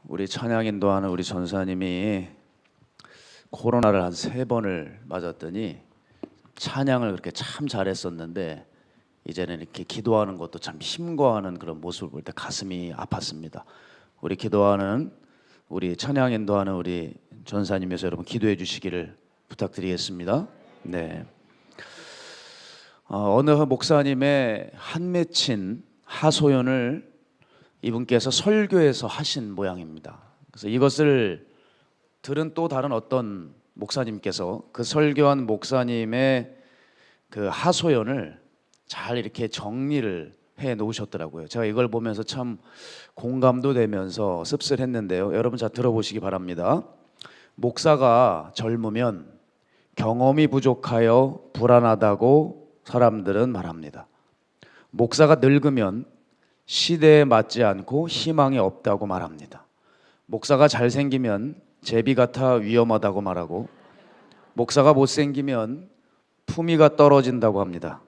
우리 찬양 인도하는 우리 전사님이 코로나를 한 3번을 맞았더니 찬양을 그렇게 참 잘했었는데 이제는 이렇게 기도하는 것도 참 힘과하는 그런 모습을 볼 때 가슴이 아팠습니다. 우리 기도하는 우리 찬양 인도하는 우리 전사님에서 여러분 기도해 주시기를 부탁드리겠습니다. 네. 어느 목사님의 한 맺힌 하소연을 이분께서 설교에서 하신 모양입니다. 그래서 이것을 들은 또 다른 어떤 목사님께서 그 설교한 목사님의 그 하소연을 잘 이렇게 정리를 해 놓으셨더라고요. 제가 이걸 보면서 참 공감도 되면서 씁쓸했는데요. 여러분 잘 들어보시기 바랍니다. 목사가 젊으면 경험이 부족하여 불안하다고 사람들은 말합니다. 목사가 늙으면 시대에 맞지 않고 희망이 없다고 말합니다. 목사가 잘생기면 제비 같아 위험하다고 말하고, 목사가 못생기면 품위가 떨어진다고 합니다.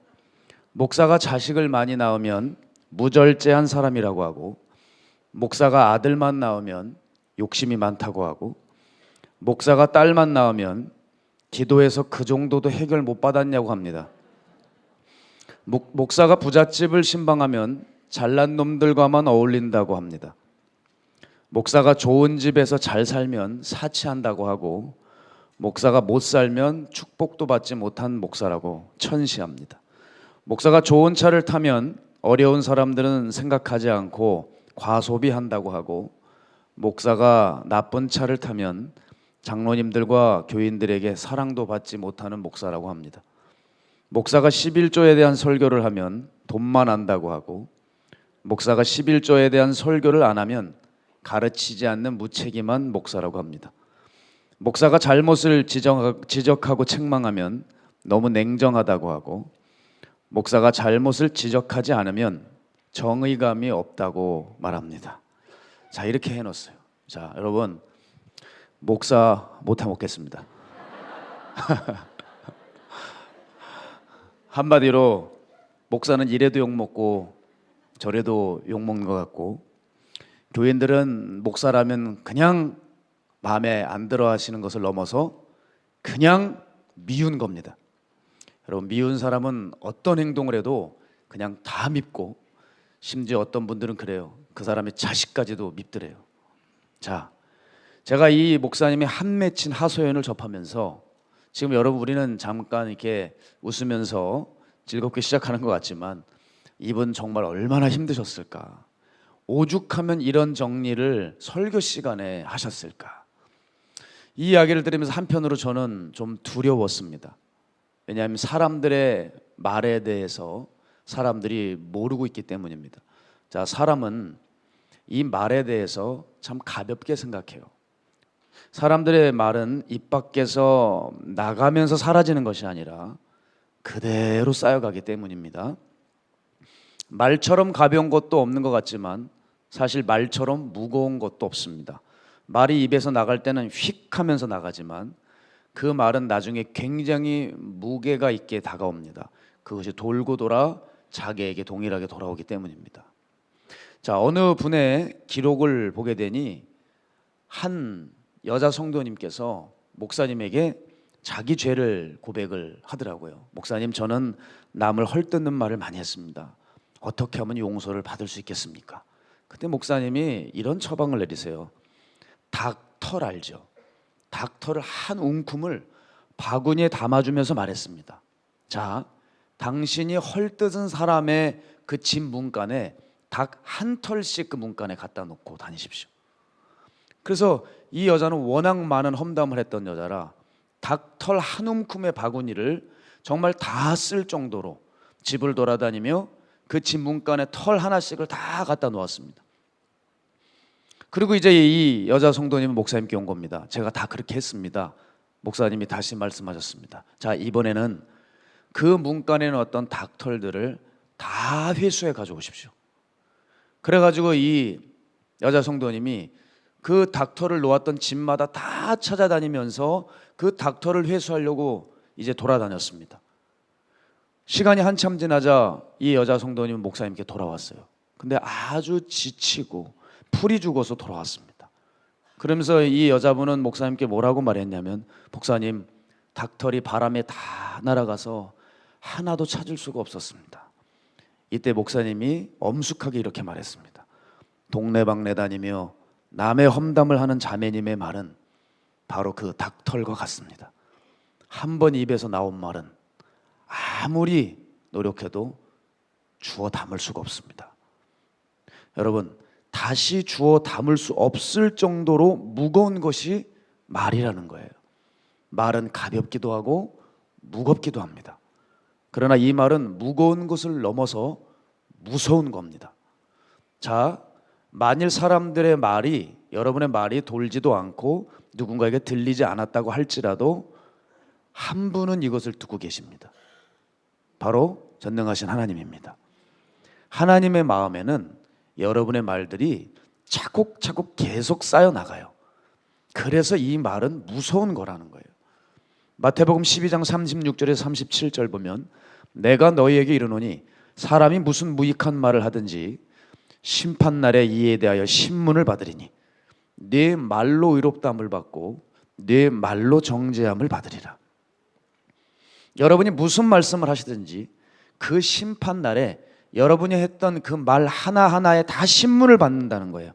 목사가 자식을 많이 낳으면 무절제한 사람이라고 하고, 목사가 아들만 낳으면 욕심이 많다고 하고, 목사가 딸만 낳으면 기도해서 그 정도도 해결 못 받았냐고 합니다. 목사가 부잣집을 신방하면 잘난 놈들과만 어울린다고 합니다. 목사가 좋은 집에서 잘 살면 사치한다고 하고, 목사가 못 살면 축복도 받지 못한 목사라고 천시합니다. 목사가 좋은 차를 타면 어려운 사람들은 생각하지 않고 과소비한다고 하고, 목사가 나쁜 차를 타면 장로님들과 교인들에게 사랑도 받지 못하는 목사라고 합니다. 목사가 11조에 대한 설교를 하면 돈만 안다고 하고, 목사가 11조에 대한 설교를 안 하면 가르치지 않는 무책임한 목사라고 합니다. 목사가 잘못을 지적하고 책망하면 너무 냉정하다고 하고, 목사가 잘못을 지적하지 않으면 정의감이 없다고 말합니다. 자, 이렇게 해놓았어요. 자, 여러분, 목사 못 해먹겠습니다. 한마디로 목사는 이래도 욕먹고 저래도 욕먹는 것 같고, 교인들은 목사라면 그냥 마음에 안 들어 하시는 것을 넘어서 그냥 미운 겁니다. 여러분, 미운 사람은 어떤 행동을 해도 그냥 다 밉고, 심지어 어떤 분들은 그래요. 그 사람의 자식까지도 밉더래요. 자, 제가 이 목사님의 한 맺힌 하소연을 접하면서 지금 여러분 우리는 잠깐 이렇게 웃으면서 즐겁게 시작하는 것 같지만 이분 정말 얼마나 힘드셨을까. 오죽하면 이런 정리를 설교 시간에 하셨을까. 이 이야기를 들으면서 한편으로 저는 좀 두려웠습니다. 왜냐하면 사람들의 말에 대해서 사람들이 모르고 있기 때문입니다. 자, 사람은 이 말에 대해서 참 가볍게 생각해요. 사람들의 말은 입 밖에서 나가면서 사라지는 것이 아니라 그대로 쌓여가기 때문입니다. 말처럼 가벼운 것도 없는 것 같지만 사실 말처럼 무거운 것도 없습니다. 말이 입에서 나갈 때는 휙 하면서 나가지만 그 말은 나중에 굉장히 무게가 있게 다가옵니다. 그것이 돌고 돌아 자기에게 동일하게 돌아오기 때문입니다. 자, 어느 분의 기록을 보게 되니 한 여자 성도님께서 목사님에게 자기 죄를 고백을 하더라고요. 목사님, 저는 남을 헐뜯는 말을 많이 했습니다. 어떻게 하면 용서를 받을 수 있겠습니까? 그때 목사님이 이런 처방을 내리세요. 닭털 알죠? 닭털을 한 움큼을 바구니에 담아주면서 말했습니다. 자, 당신이 헐뜯은 사람의 그 집 문간에 닭 한 털씩 그 문간에 갖다 놓고 다니십시오. 그래서 이 여자는 워낙 많은 험담을 했던 여자라 닭털 한 움큼의 바구니를 정말 다 쓸 정도로 집을 돌아다니며 그 집 문간에 털 하나씩을 다 갖다 놓았습니다. 그리고 이제 이 여자 성도님은 목사님께 온 겁니다. 제가 다 그렇게 했습니다. 목사님이 다시 말씀하셨습니다. 자, 이번에는 그 문간에 넣었던 닭털들을 다 회수해 가져오십시오. 그래가지고 이 여자 성도님이 그 닭털을 놓았던 집마다 다 찾아다니면서 그 닭털을 회수하려고 이제 돌아다녔습니다. 시간이 한참 지나자 이 여자 성도님은 목사님께 돌아왔어요. 근데 아주 지치고 풀이 죽어서 돌아왔습니다. 그러면서 이 여자분은 목사님께 뭐라고 말했냐면, 목사님, 닭털이 바람에 다 날아가서 하나도 찾을 수가 없었습니다. 이때 목사님이 엄숙하게 이렇게 말했습니다. 동네방네 다니며 남의 험담을 하는 자매님의 말은 바로 그 닭털과 같습니다. 한 번 입에서 나온 말은 아무리 노력해도 주워 담을 수가 없습니다. 여러분, 다시 주워 담을 수 없을 정도로 무거운 것이 말이라는 거예요. 말은 가볍기도 하고 무겁기도 합니다. 그러나 이 말은 무거운 것을 넘어서 무서운 겁니다. 자, 만일 사람들의 말이, 여러분의 말이 돌지도 않고 누군가에게 들리지 않았다고 할지라도 한 분은 이것을 듣고 계십니다. 바로 전능하신 하나님입니다. 하나님의 마음에는 여러분의 말들이 차곡차곡 계속 쌓여 나가요. 그래서 이 말은 무서운 거라는 거예요. 마태복음 12장 36절에서 37절 보면, 내가 너희에게 이르노니 사람이 무슨 무익한 말을 하든지 심판날에 이에 대하여 신문을 받으리니 네 말로 의롭다함을 받고 네 말로 정죄함을 받으리라. 여러분이 무슨 말씀을 하시든지 그 심판날에 여러분이 했던 그 말 하나하나에 다 신문을 받는다는 거예요.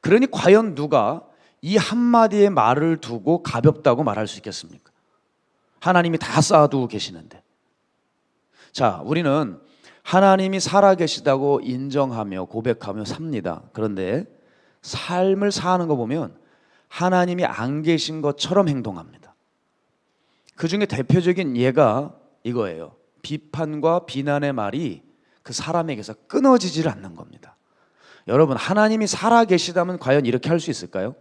그러니 과연 누가 이 한마디의 말을 두고 가볍다고 말할 수 있겠습니까? 하나님이 다 쌓아두고 계시는데. 자, 우리는 하나님이 살아계시다고 인정하며 고백하며 삽니다. 그런데 삶을 사는 거 보면 하나님이 안 계신 것처럼 행동합니다. 그 중에 대표적인 예가 이거예요. 비판과 비난의 말이 그 사람에게서 끊어지질 않는 겁니다. 여러분, 하나님이 살아계시다면 과연 이렇게 할 수 있을까요?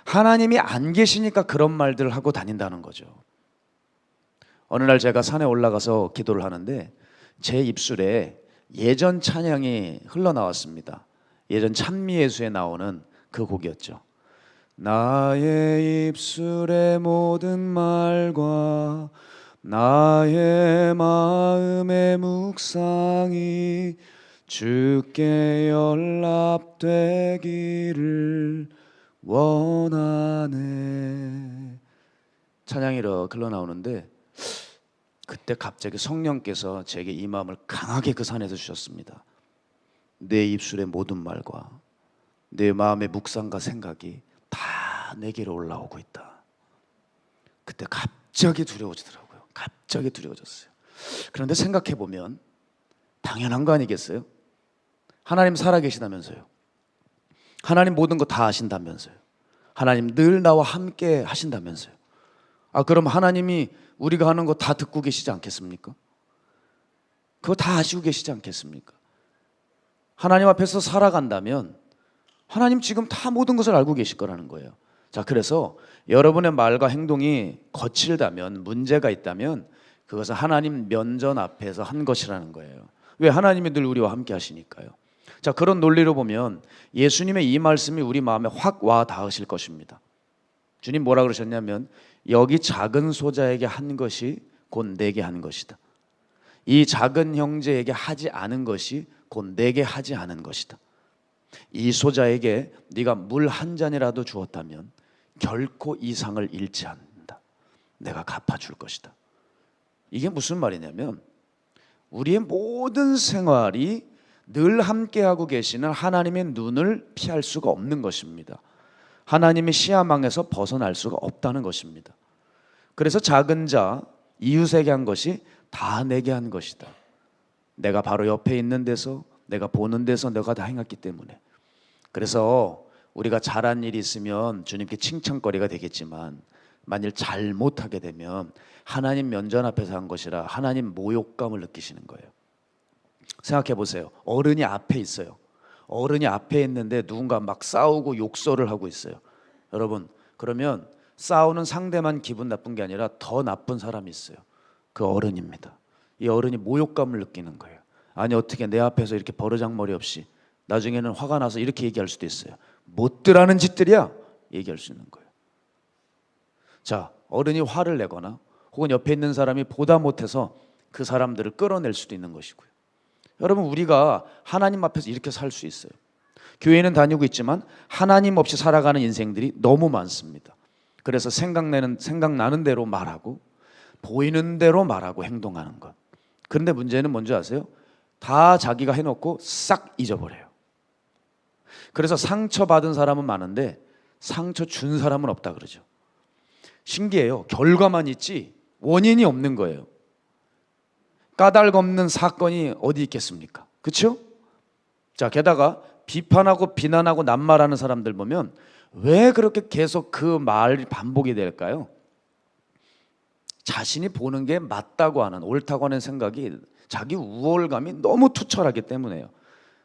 하나님이 안 계시니까 그런 말들을 하고 다닌다는 거죠. 어느 날 제가 산에 올라가서 기도를 하는데 제 입술에 예전 찬양이 흘러나왔습니다. 예전 찬미예수에 나오는 그 곡이었죠. 나의 입술의 모든 말과 나의 마음의 묵상이 주께 연락되기를 원하네. 찬양이 이렇게 흘러나오는데 그때 갑자기 성령께서 제게 이 마음을 강하게 그 산에서 주셨습니다. 내 입술의 모든 말과 내 마음의 묵상과 생각이 다 내게로 올라오고 있다. 그때 갑자기 두려워지더라고요. 갑자기 두려워졌어요. 그런데 생각해 보면 당연한 거 아니겠어요? 하나님 살아계시다면서요. 하나님 모든 거 다 아신다면서요. 하나님 늘 나와 함께 하신다면서요. 그럼 하나님이 우리가 하는 거 다 듣고 계시지 않겠습니까? 그거 다 아시고 계시지 않겠습니까? 하나님 앞에서 살아간다면 하나님 지금 다 모든 것을 알고 계실 거라는 거예요. 자, 그래서 여러분의 말과 행동이 거칠다면, 문제가 있다면 그것은 하나님 면전 앞에서 한 것이라는 거예요. 왜? 하나님이 늘 우리와 함께 하시니까요. 자, 그런 논리로 보면 예수님의 이 말씀이 우리 마음에 확 와 닿으실 것입니다. 주님 뭐라 그러셨냐면, 여기 작은 소자에게 한 것이 곧 내게 한 것이다. 이 작은 형제에게 하지 않은 것이 곧 내게 하지 않은 것이다. 이 소자에게 네가 물 한 잔이라도 주었다면 결코 이 상을 잃지 않는다. 내가 갚아줄 것이다. 이게 무슨 말이냐면, 우리의 모든 생활이 늘 함께하고 계시는 하나님의 눈을 피할 수가 없는 것입니다. 하나님의 시야망에서 벗어날 수가 없다는 것입니다. 그래서 작은 자, 이웃에게 한 것이 다 내게 한 것이다. 내가 바로 옆에 있는 데서, 내가 보는 데서 내가 다 행했기 때문에. 그래서 우리가 잘한 일이 있으면 주님께 칭찬거리가 되겠지만, 만일 잘못하게 되면 하나님 면전 앞에서 한 것이라 하나님 모욕감을 느끼시는 거예요. 생각해 보세요. 어른이 앞에 있어요. 어른이 앞에 있는데 누군가 막 싸우고 욕설을 하고 있어요. 여러분, 그러면 싸우는 상대만 기분 나쁜 게 아니라 더 나쁜 사람이 있어요. 그 어른입니다. 이 어른이 모욕감을 느끼는 거예요. 아니, 어떻게 내 앞에서 이렇게 버르장머리 없이, 나중에는 화가 나서 이렇게 얘기할 수도 있어요. 못들 하는 짓들이야, 얘기할 수 있는 거예요. 자, 어른이 화를 내거나 혹은 옆에 있는 사람이 보다 못해서 그 사람들을 끌어낼 수도 있는 것이고요. 여러분, 우리가 하나님 앞에서 이렇게 살 수 있어요. 교회는 다니고 있지만 하나님 없이 살아가는 인생들이 너무 많습니다. 그래서 생각나는 대로 말하고 보이는 대로 말하고 행동하는 것. 그런데 문제는 뭔지 아세요? 다 자기가 해놓고 싹 잊어버려요. 그래서 상처받은 사람은 많은데 상처 준 사람은 없다 그러죠. 신기해요. 결과만 있지 원인이 없는 거예요. 까닭 없는 사건이 어디 있겠습니까? 그렇죠? 자, 게다가 비판하고 비난하고 낱말하는 사람들 보면 왜 그렇게 계속 그 말이 반복이 될까요? 자신이 보는 게 맞다고 하는, 옳다고 하는 생각이 자기 우월감이 너무 투철하기 때문에요.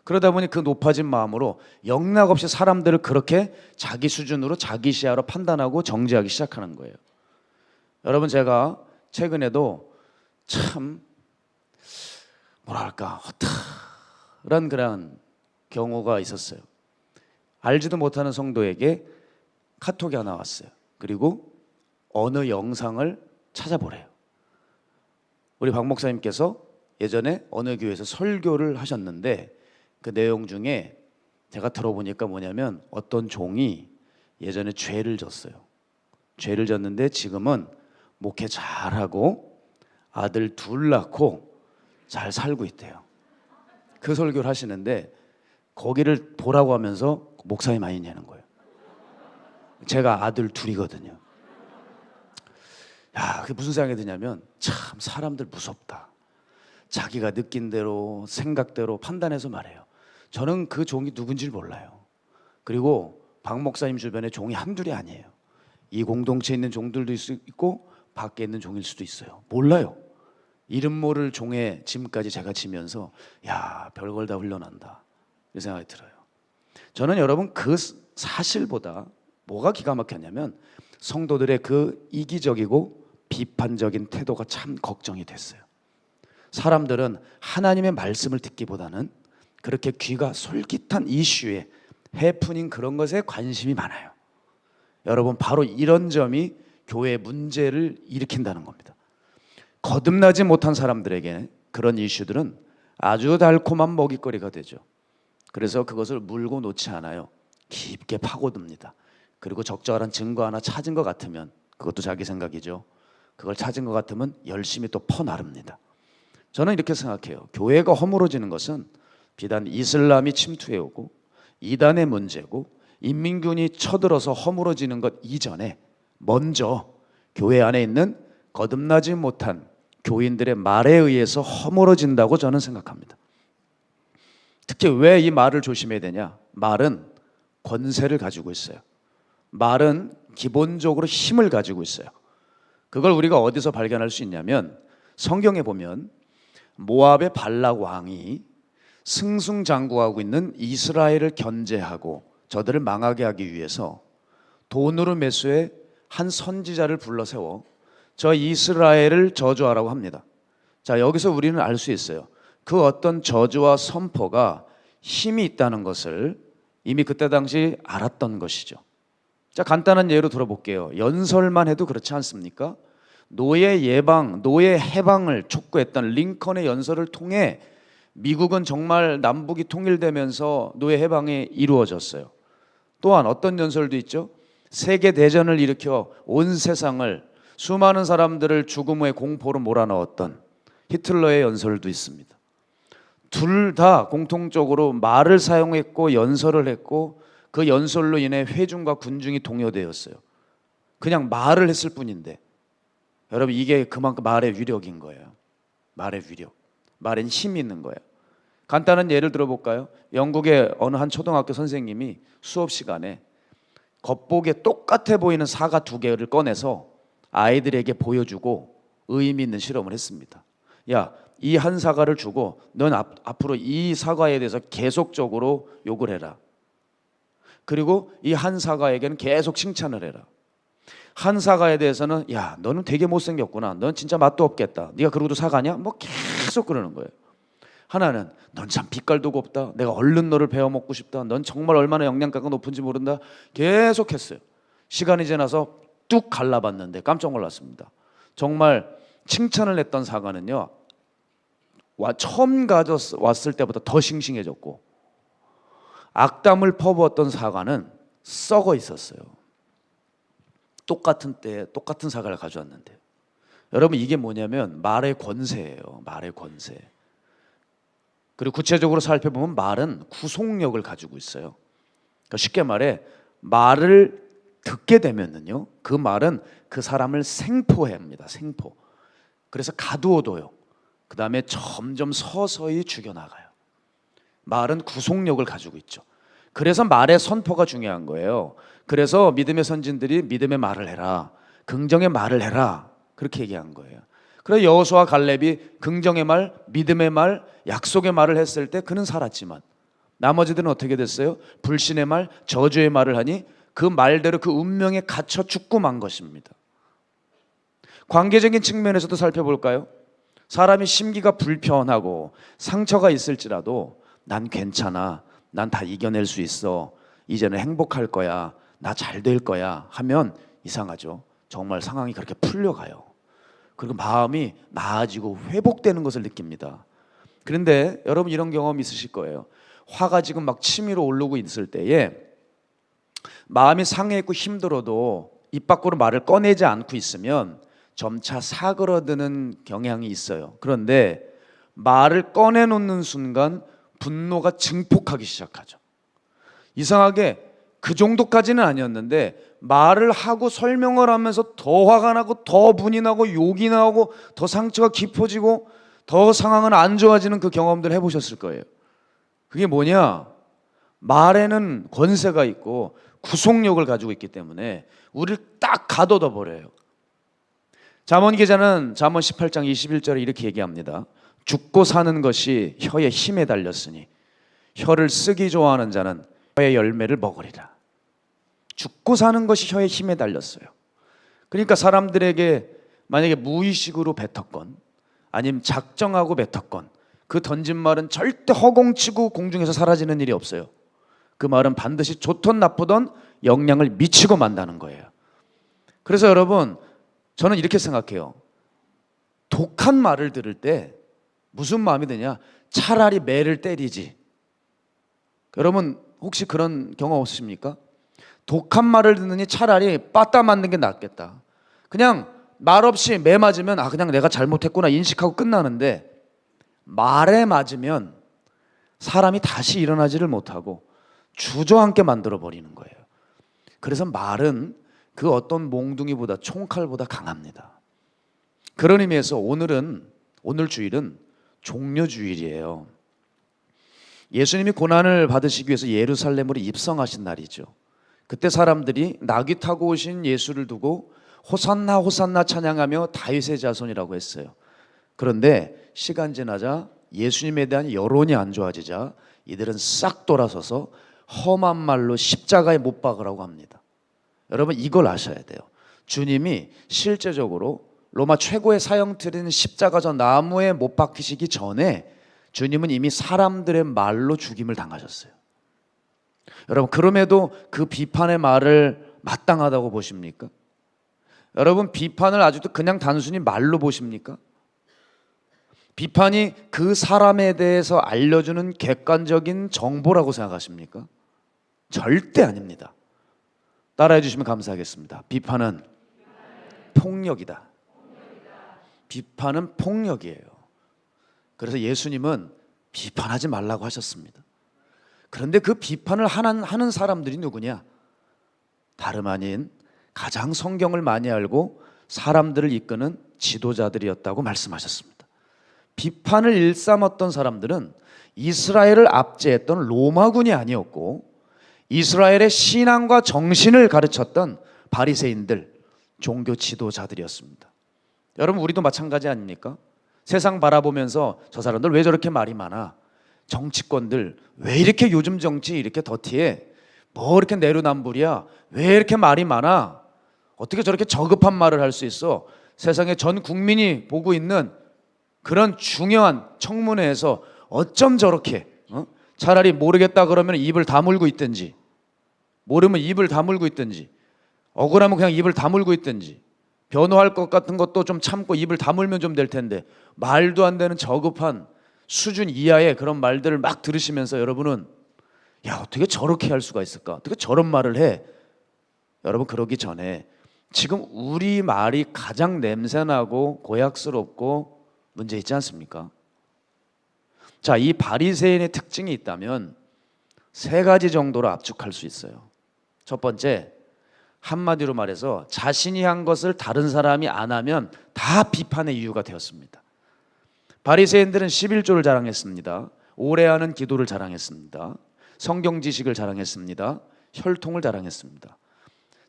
그러다 보니 그 높아진 마음으로 영락없이 사람들을 그렇게 자기 수준으로 자기 시야로 판단하고 정죄하기 시작하는 거예요. 여러분, 제가 최근에도 참 뭐랄까 허탈한 그런 경우가 있었어요. 알지도 못하는 성도에게 카톡이 하나 왔어요. 그리고 어느 영상을 찾아보래요. 우리 박 목사님께서 예전에 어느 교회에서 설교를 하셨는데 그 내용 중에 제가 들어보니까 뭐냐면 어떤 종이 예전에 죄를 졌어요. 죄를 졌는데 지금은 목회 잘하고 아들 둘 낳고 잘 살고 있대요. 그 설교를 하시는데 거기를 보라고 하면서 목사님 아니냐는 거예요. 제가 아들 둘이거든요. 야, 그게 무슨 생각이 드냐면 참 사람들 무섭다. 자기가 느낀 대로 생각대로 판단해서 말해요. 저는 그 종이 누군지 몰라요. 그리고 박 목사님 주변에 종이 한둘이 아니에요. 이 공동체에 있는 종들도 있고 밖에 있는 종일 수도 있어요. 몰라요. 이름 모를 종의 짐까지 제가 지면서 야, 별걸 다 흘러난다 이 생각이 들어요. 저는 여러분 그 사실보다 뭐가 기가 막혔냐면 성도들의 그 이기적이고 비판적인 태도가 참 걱정이 됐어요. 사람들은 하나님의 말씀을 듣기보다는 그렇게 귀가 솔깃한 이슈에 해프닝 그런 것에 관심이 많아요. 여러분, 바로 이런 점이 교회의 문제를 일으킨다는 겁니다. 거듭나지 못한 사람들에게 그런 이슈들은 아주 달콤한 먹잇거리가 되죠. 그래서 그것을 물고 놓지 않아요. 깊게 파고듭니다. 그리고 적절한 증거 하나 찾은 것 같으면, 그것도 자기 생각이죠, 그걸 찾은 것 같으면 열심히 또 퍼나릅니다. 저는 이렇게 생각해요. 교회가 허물어지는 것은 비단 이슬람이 침투해오고 이단의 문제고 인민군이 쳐들어서 허물어지는 것 이전에 먼저 교회 안에 있는 거듭나지 못한 교인들의 말에 의해서 허물어진다고 저는 생각합니다. 특히 왜 이 말을 조심해야 되냐? 말은 권세를 가지고 있어요. 말은 기본적으로 힘을 가지고 있어요. 그걸 우리가 어디서 발견할 수 있냐면 성경에 보면 모압의 발락 왕이 승승장구하고 있는 이스라엘을 견제하고 저들을 망하게 하기 위해서 돈으로 매수해 한 선지자를 불러 세워 저 이스라엘을 저주하라고 합니다. 자, 여기서 우리는 알 수 있어요. 그 어떤 저주와 선포가 힘이 있다는 것을 이미 그때 당시 알았던 것이죠. 자, 간단한 예로 들어볼게요. 연설만 해도 그렇지 않습니까? 노예 예방, 노예 해방을 촉구했던 링컨의 연설을 통해 미국은 정말 남북이 통일되면서 노예 해방이 이루어졌어요. 또한 어떤 연설도 있죠? 세계 대전을 일으켜 온 세상을, 수많은 사람들을 죽음의 공포로 몰아넣었던 히틀러의 연설도 있습니다. 둘 다 공통적으로 말을 사용했고 연설을 했고 그 연설로 인해 회중과 군중이 동요되었어요. 그냥 말을 했을 뿐인데, 여러분, 이게 그만큼 말의 위력인 거예요. 말의 위력, 말엔 힘이 있는 거예요. 간단한 예를 들어볼까요? 영국의 어느 한 초등학교 선생님이 수업 시간에 겉보기에 똑같아 보이는 사과 두 개를 꺼내서 아이들에게 보여주고 의미 있는 실험을 했습니다. 야, 이 한 사과를 주고 넌 앞으로 이 사과에 대해서 계속적으로 욕을 해라. 그리고 이 한 사과에게는 계속 칭찬을 해라. 한 사과에 대해서는 야, 너는 되게 못생겼구나, 넌 진짜 맛도 없겠다, 네가 그러고도 사과냐? 뭐 계속 그러는 거예요. 하나는 넌 참 빛깔도 곱다, 내가 얼른 너를 베어먹고 싶다, 넌 정말 얼마나 영양가가 높은지 모른다. 계속 했어요. 시간이 지나서 뚝 갈라봤는데 깜짝 놀랐습니다. 정말 칭찬을 했던 사과는요, 처음 가져왔을 때보다 더 싱싱해졌고 악담을 퍼부었던 사과는 썩어 있었어요. 똑같은 때에 똑같은 사과를 가져왔는데, 여러분 이게 뭐냐면 말의 권세예요. 말의 권세. 그리고 구체적으로 살펴보면 말은 구속력을 가지고 있어요. 그러니까 쉽게 말해 말을 듣게 되면은요, 그 말은 그 사람을 생포합니다. 생포. 그래서 가두어둬요. 그 다음에 점점 서서히 죽여나가요. 말은 구속력을 가지고 있죠. 그래서 말의 선포가 중요한 거예요. 그래서 믿음의 선진들이 믿음의 말을 해라, 긍정의 말을 해라, 그렇게 얘기한 거예요. 그래서 여호수아 갈렙이 긍정의 말, 믿음의 말, 약속의 말을 했을 때 그는 살았지만 나머지들은 어떻게 됐어요? 불신의 말, 저주의 말을 하니 그 말대로 그 운명에 갇혀 죽고 만 것입니다. 관계적인 측면에서도 살펴볼까요? 사람이 심기가 불편하고 상처가 있을지라도 난 괜찮아, 난 다 이겨낼 수 있어, 이제는 행복할 거야, 나 잘 될 거야 하면 이상하죠. 정말 상황이 그렇게 풀려가요. 그리고 마음이 나아지고 회복되는 것을 느낍니다. 그런데 여러분 이런 경험 있으실 거예요. 화가 지금 막 치밀어 오르고 있을 때에 마음이 상해있고 힘들어도 입 밖으로 말을 꺼내지 않고 있으면 점차 사그러드는 경향이 있어요. 그런데 말을 꺼내놓는 순간 분노가 증폭하기 시작하죠. 이상하게 그 정도까지는 아니었는데 말을 하고 설명을 하면서 더 화가 나고 더 분이 나고 욕이 나오고 더 상처가 깊어지고 더 상황은 안 좋아지는 그 경험들 해보셨을 거예요. 그게 뭐냐? 말에는 권세가 있고 구속력을 가지고 있기 때문에 우리를 딱 가둬둬 버려요. 잠언 기자는 잠언 18장 21절에 이렇게 얘기합니다. 죽고 사는 것이 혀의 힘에 달렸으니 혀를 쓰기 좋아하는 자는 혀의 열매를 먹으리라. 죽고 사는 것이 혀의 힘에 달렸어요. 그러니까 사람들에게 만약에 무의식으로 뱉었건 아니면 작정하고 뱉었건 그 던진 말은 절대 허공치고 공중에서 사라지는 일이 없어요. 그 말은 반드시 좋든 나쁘든 영향을 미치고 만다는 거예요. 그래서 여러분 저는 이렇게 생각해요. 독한 말을 들을 때 무슨 마음이 드냐? 차라리 매를 때리지. 여러분 혹시 그런 경험 없으십니까? 독한 말을 듣느니 차라리 빠따 맞는 게 낫겠다. 그냥 말 없이 매 맞으면 그냥 내가 잘못했구나 인식하고 끝나는데 말에 맞으면 사람이 다시 일어나지를 못하고 주저앉게 만들어버리는 거예요. 그래서 말은 그 어떤 몽둥이보다 총칼보다 강합니다. 그런 의미에서 오늘 주일은 종려주일이에요. 예수님이 고난을 받으시기 위해서 예루살렘으로 입성하신 날이죠. 그때 사람들이 나귀 타고 오신 예수를 두고 호산나 호산나 찬양하며 다윗의 자손이라고 했어요. 그런데 시간 지나자 예수님에 대한 여론이 안 좋아지자 이들은 싹 돌아서서 험한 말로 십자가에 못 박으라고 합니다. 여러분 이걸 아셔야 돼요. 주님이 실제적으로 로마 최고의 사형틀인 십자가 저 나무에 못 박히시기 전에 주님은 이미 사람들의 말로 죽임을 당하셨어요. 여러분 그럼에도 그 비판의 말을 마땅하다고 보십니까? 여러분 비판을 아직도 그냥 단순히 말로 보십니까? 비판이 그 사람에 대해서 알려주는 객관적인 정보라고 생각하십니까? 절대 아닙니다. 따라해 주시면 감사하겠습니다. 비판은 폭력이다. 비판은 폭력이에요. 그래서 예수님은 비판하지 말라고 하셨습니다. 그런데 그 비판을 하는 사람들이 누구냐? 다름 아닌 가장 성경을 많이 알고 사람들을 이끄는 지도자들이었다고 말씀하셨습니다. 비판을 일삼았던 사람들은 이스라엘을 압제했던 로마군이 아니었고 이스라엘의 신앙과 정신을 가르쳤던 바리새인들, 종교 지도자들이었습니다. 여러분 우리도 마찬가지 아닙니까? 세상 바라보면서 저 사람들 왜 저렇게 말이 많아? 정치권들 왜 이렇게 요즘 정치 이렇게 더티해? 뭐 이렇게 내로남불이야? 왜 이렇게 말이 많아? 어떻게 저렇게 저급한 말을 할 수 있어? 세상에 전 국민이 보고 있는 그런 중요한 청문회에서 어쩜 저렇게 차라리 모르겠다 그러면 입을 다물고 있든지 모르면 입을 다물고 있든지 억울하면 그냥 입을 다물고 있든지 변호할 것 같은 것도 좀 참고 입을 다물면 좀 될 텐데 말도 안 되는 저급한 수준 이하의 그런 말들을 막 들으시면서 여러분은 야, 어떻게 저렇게 할 수가 있을까? 어떻게 저런 말을 해? 여러분, 그러기 전에 지금 우리 말이 가장 냄새나고 고약스럽고 문제 있지 않습니까? 자, 이 바리새인의 특징이 있다면 세 가지 정도로 압축할 수 있어요. 첫 번째, 한마디로 말해서 자신이 한 것을 다른 사람이 안 하면 다 비판의 이유가 되었습니다. 바리새인들은 11조를 자랑했습니다. 오래 하는 기도를 자랑했습니다. 성경 지식을 자랑했습니다. 혈통을 자랑했습니다.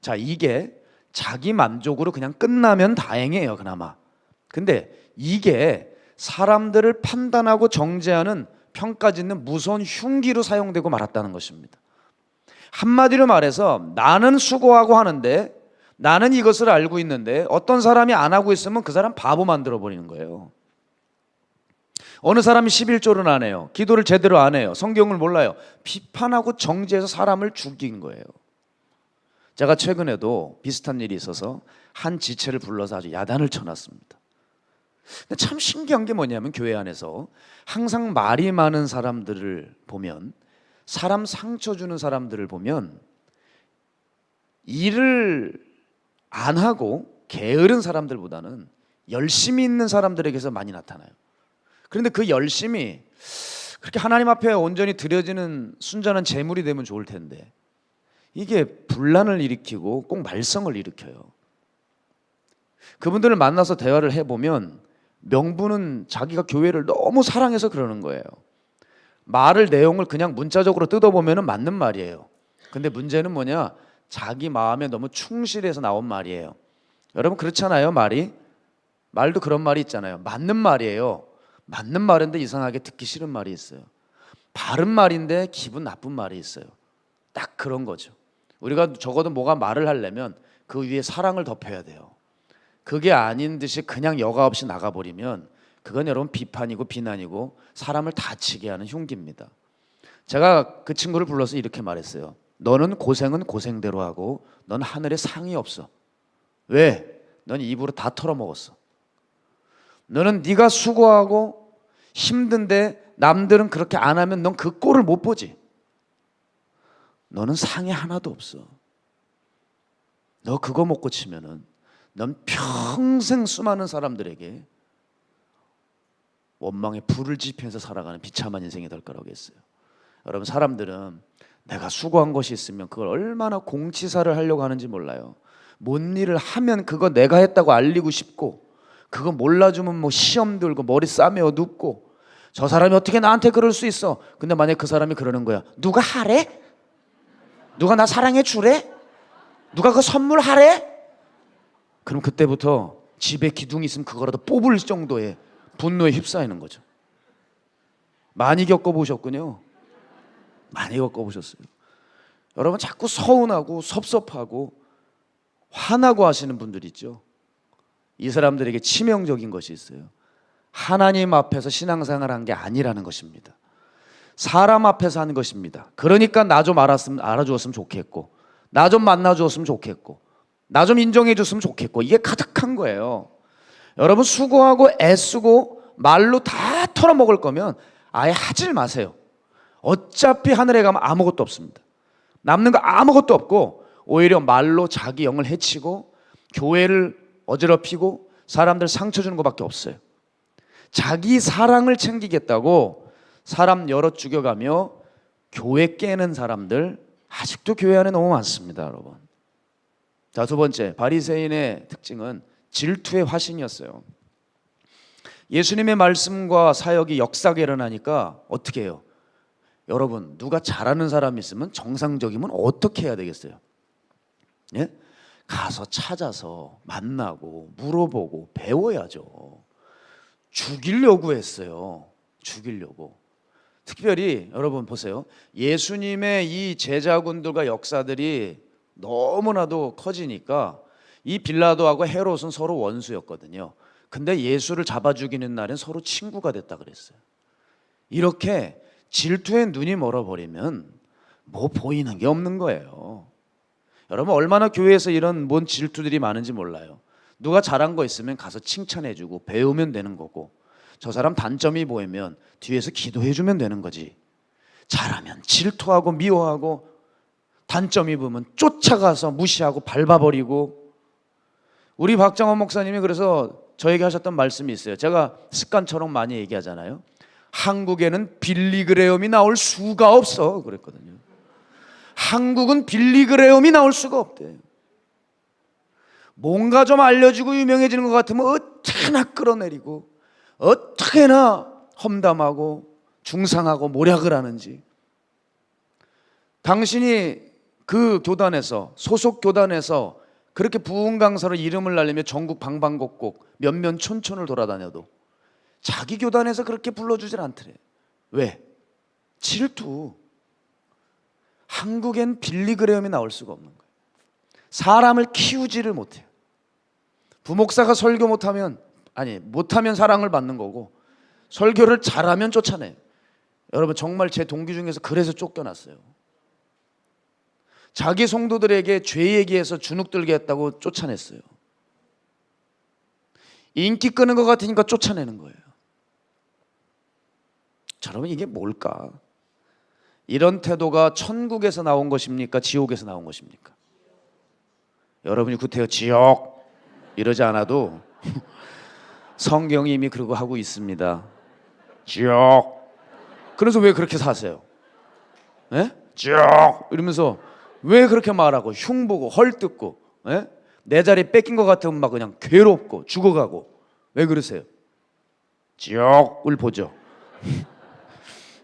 자, 이게 자기 만족으로 그냥 끝나면 다행이에요, 그나마. 근데 이게 사람들을 판단하고 정죄하는 평가짓는 무서운 흉기로 사용되고 말았다는 것입니다. 한마디로 말해서 나는 수고하고 하는데, 나는 이것을 알고 있는데 어떤 사람이 안 하고 있으면 그 사람 바보 만들어 버리는 거예요. 어느 사람이 11조를 안 해요, 기도를 제대로 안 해요, 성경을 몰라요, 비판하고 정죄해서 사람을 죽인 거예요. 제가 최근에도 비슷한 일이 있어서 한 지체를 불러서 아주 야단을 쳐놨습니다. 근데 참 신기한 게 뭐냐면, 교회 안에서 항상 말이 많은 사람들을 보면, 사람 상처 주는 사람들을 보면 일을 안 하고 게으른 사람들보다는 열심히 있는 사람들에게서 많이 나타나요. 그런데 그 열심이 그렇게 하나님 앞에 온전히 드려지는 순전한 제물이 되면 좋을 텐데, 이게 분란을 일으키고 꼭 말썽을 일으켜요. 그분들을 만나서 대화를 해보면 명분은 자기가 교회를 너무 사랑해서 그러는 거예요. 말을, 내용을 그냥 문자적으로 뜯어보면 맞는 말이에요. 근데 문제는 뭐냐, 자기 마음에 너무 충실해서 나온 말이에요. 여러분, 그렇잖아요. 말도 그런 말이 있잖아요. 맞는 말이에요. 맞는 말인데 이상하게 듣기 싫은 말이 있어요. 바른 말인데 기분 나쁜 말이 있어요. 딱 그런 거죠. 우리가 적어도 뭐가 말을 하려면 그 위에 사랑을 덮어야 돼요. 그게 아닌 듯이 그냥 여과 없이 나가버리면 그건 여러분 비판이고 비난이고 사람을 다치게 하는 흉기입니다. 제가 그 친구를 불러서 이렇게 말했어요. 너는 고생은 고생대로 하고 넌 하늘에 상이 없어. 왜? 넌 입으로 다 털어먹었어. 너는 네가 수고하고 힘든데 남들은 그렇게 안 하면 넌 그 꼴을 못 보지. 너는 상이 하나도 없어. 너 그거 못 고치면은 넌 평생 수많은 사람들에게 원망의 불을 지피면서 살아가는 비참한 인생이 될 거라고 했어요. 여러분, 사람들은 내가 수고한 것이 있으면 그걸 얼마나 공치사를 하려고 하는지 몰라요. 뭔 일을 하면 그거 내가 했다고 알리고 싶고, 그거 몰라주면 뭐 시험 들고 머리 싸매어 눕고, 저 사람이 어떻게 나한테 그럴 수 있어? 근데 만약에 그 사람이 그러는 거야. 누가 하래? 누가 나 사랑해 주래? 누가 그 선물 하래? 그럼 그때부터 집에 기둥이 있으면 그거라도 뽑을 정도의 분노에 휩싸이는 거죠. 많이 겪어보셨군요. 많이 겪어보셨어요. 여러분, 자꾸 서운하고 섭섭하고 화나고 하시는 분들 있죠. 이 사람들에게 치명적인 것이 있어요. 하나님 앞에서 신앙생활을 한 게 아니라는 것입니다. 사람 앞에서 하는 것입니다. 그러니까 나 좀 알아주었으면 좋겠고, 나 좀 만나주었으면 좋겠고, 나 좀 인정해 줬으면 좋겠고, 이게 가득한 거예요. 여러분, 수고하고 애쓰고 말로 다 털어먹을 거면 아예 하질 마세요. 어차피 하늘에 가면 아무것도 없습니다. 남는 거 아무것도 없고, 오히려 말로 자기 영을 해치고 교회를 어지럽히고 사람들 상처 주는 것밖에 없어요. 자기 사랑을 챙기겠다고 사람 여러 죽여가며 교회 깨는 사람들 아직도 교회 안에 너무 많습니다, 여러분. 자, 두 번째, 바리새인의 특징은 질투의 화신이었어요. 예수님의 말씀과 사역이 역사가 일어나니까 어떻게 해요? 여러분, 누가 잘하는 사람이 있으면 정상적이면 어떻게 해야 되겠어요? 예? 가서 찾아서 만나고 물어보고 배워야죠. 죽이려고 했어요. 죽이려고. 특별히 여러분 보세요. 예수님의 이 제자군들과 역사들이 너무나도 커지니까 이 빌라도하고 헤롯은 서로 원수였거든요. 근데 예수를 잡아 죽이는 날엔 서로 친구가 됐다 그랬어요. 이렇게 질투에 눈이 멀어버리면 뭐 보이는 게 없는 거예요. 여러분, 얼마나 교회에서 이런 뭔 질투들이 많은지 몰라요. 누가 잘한 거 있으면 가서 칭찬해주고 배우면 되는 거고, 저 사람 단점이 보이면 뒤에서 기도해주면 되는 거지. 잘하면 질투하고 미워하고, 단점 입으면 쫓아가서 무시하고 밟아버리고. 우리 박정원 목사님이 그래서 저에게 하셨던 말씀이 있어요. 제가 습관처럼 많이 얘기하잖아요. 한국에는 빌리그레움이 나올 수가 없어 그랬거든요. 한국은 빌리그레움이 나올 수가 없대요. 뭔가 좀 알려지고 유명해지는 것 같으면 어떻게나 끌어내리고, 어떻게나 험담하고 중상하고 모략을 하는지. 당신이 그 교단에서, 소속 교단에서 그렇게 부흥 강사로 이름을 날리며 전국 방방곡곡 몇몇 촌촌을 돌아다녀도 자기 교단에서 그렇게 불러주질 않더래. 왜? 질투. 한국엔 빌리그레움이 나올 수가 없는 거예요. 사람을 키우지를 못해요. 부목사가 설교 못하면 사랑을 받는 거고, 설교를 잘하면 쫓아내요. 여러분, 정말 제 동기 중에서 그래서 쫓겨났어요. 자기 성도들에게 죄 얘기해서 주눅 들게 했다고 쫓아냈어요. 인기 끄는 것 같으니까 쫓아내는 거예요. 여러분, 이게 뭘까? 이런 태도가 천국에서 나온 것입니까? 지옥에서 나온 것입니까? 여러분이 구태여 지옥 이러지 않아도 성경이 이미 그러고 하고 있습니다. 지옥. 그래서 왜 그렇게 사세요? 예? 지옥 이러면서 왜 그렇게 말하고 흉보고 헐뜯고, 예? 내 자리 뺏긴 것 같으면 막 그냥 괴롭고 죽어가고, 왜 그러세요? 지옥을 보죠.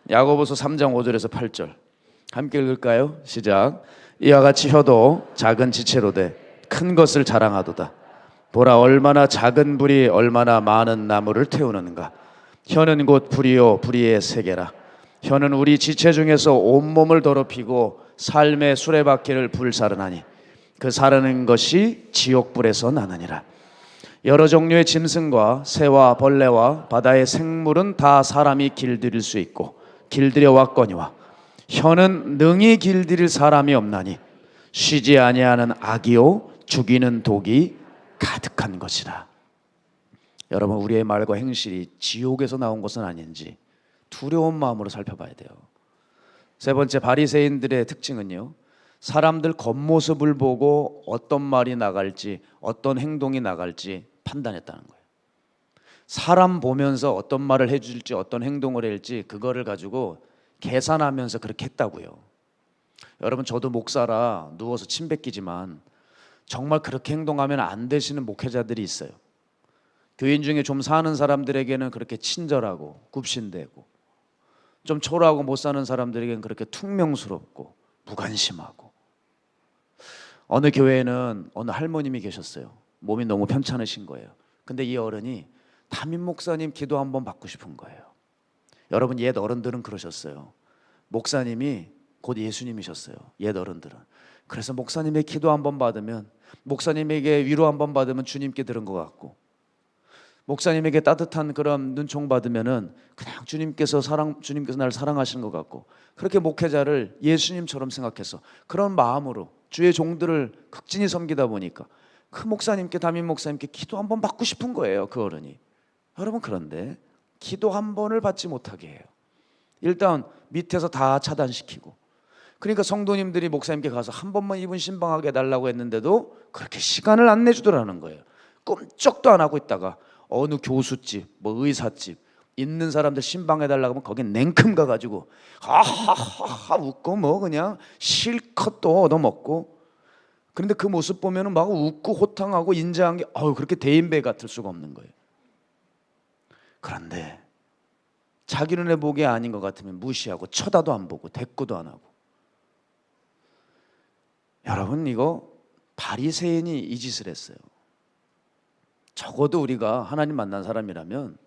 야고보서 3장 5절에서 8절 함께 읽을까요? 시작. 이와 같이 혀도 작은 지체로 돼 큰 것을 자랑하도다. 보라, 얼마나 작은 불이 얼마나 많은 나무를 태우는가. 혀는 곧 불이요 불의의 세계라. 혀는 우리 지체 중에서 온몸을 더럽히고 삶의 수레바퀴를 불사르나니 그 사르는 것이 지옥불에서 나느니라. 여러 종류의 짐승과 새와 벌레와 바다의 생물은 다 사람이 길들일 수 있고 길들여 왔거니와 혀는 능히 길들일 사람이 없나니 쉬지 아니하는 악이요 죽이는 독이 가득한 것이라. 여러분, 우리의 말과 행실이 지옥에서 나온 것은 아닌지 두려운 마음으로 살펴봐야 돼요. 세 번째, 바리새인들의 특징은요, 사람들 겉모습을 보고 어떤 말이 나갈지 어떤 행동이 나갈지 판단했다는 거예요. 사람 보면서 어떤 말을 해줄지 어떤 행동을 할지 그거를 가지고 계산하면서 그렇게 했다고요. 여러분, 저도 목사라 누워서 침 뱉기지만 정말 그렇게 행동하면 안 되시는 목회자들이 있어요. 교인 중에 좀 사는 사람들에게는 그렇게 친절하고 굽신대고, 좀 초라하고 못 사는 사람들에게는 그렇게 퉁명스럽고 무관심하고. 어느 교회에는 어느 할머님이 계셨어요. 몸이 너무 편찮으신 거예요. 근데 이 어른이 담임 목사님 기도 한번 받고 싶은 거예요. 여러분, 옛 어른들은 그러셨어요. 목사님이 곧 예수님이셨어요. 옛 어른들은. 그래서 목사님의 기도 한번 받으면, 목사님에게 위로 한번 받으면 주님께 들은 것 같고, 목사님에게 따뜻한 그런 눈총 받으면은 그냥 주님께서 나를 사랑하시는 것 같고, 그렇게 목회자를 예수님처럼 생각해서 그런 마음으로 주의 종들을 극진히 섬기다 보니까 그 목사님께, 담임 목사님께 기도 한번 받고 싶은 거예요, 그 어른이. 여러분, 그런데 기도 한 번을 받지 못하게 해요. 일단 밑에서 다 차단시키고, 그러니까 성도님들이 목사님께 가서 한 번만 이분 신방하게 해달라고 했는데도 그렇게 시간을 안 내주더라는 거예요. 꼼짝도 안 하고 있다가 어느 교수집, 뭐 의사집 있는 사람들 신방해달라고 하면 거긴 냉큼 가가지고 하하하하 웃고 뭐 그냥 실컷 또 얻어먹고. 그런데 그 모습 보면은 막 웃고 호탕하고 인자한 게 그렇게 대인배 같을 수가 없는 거예요. 그런데 자기 눈에 보기에 아닌 것 같으면 무시하고 쳐다도 안 보고 대꾸도 안 하고. 여러분, 이거 바리새인이 이 짓을 했어요. 적어도 우리가 하나님 만난 사람이라면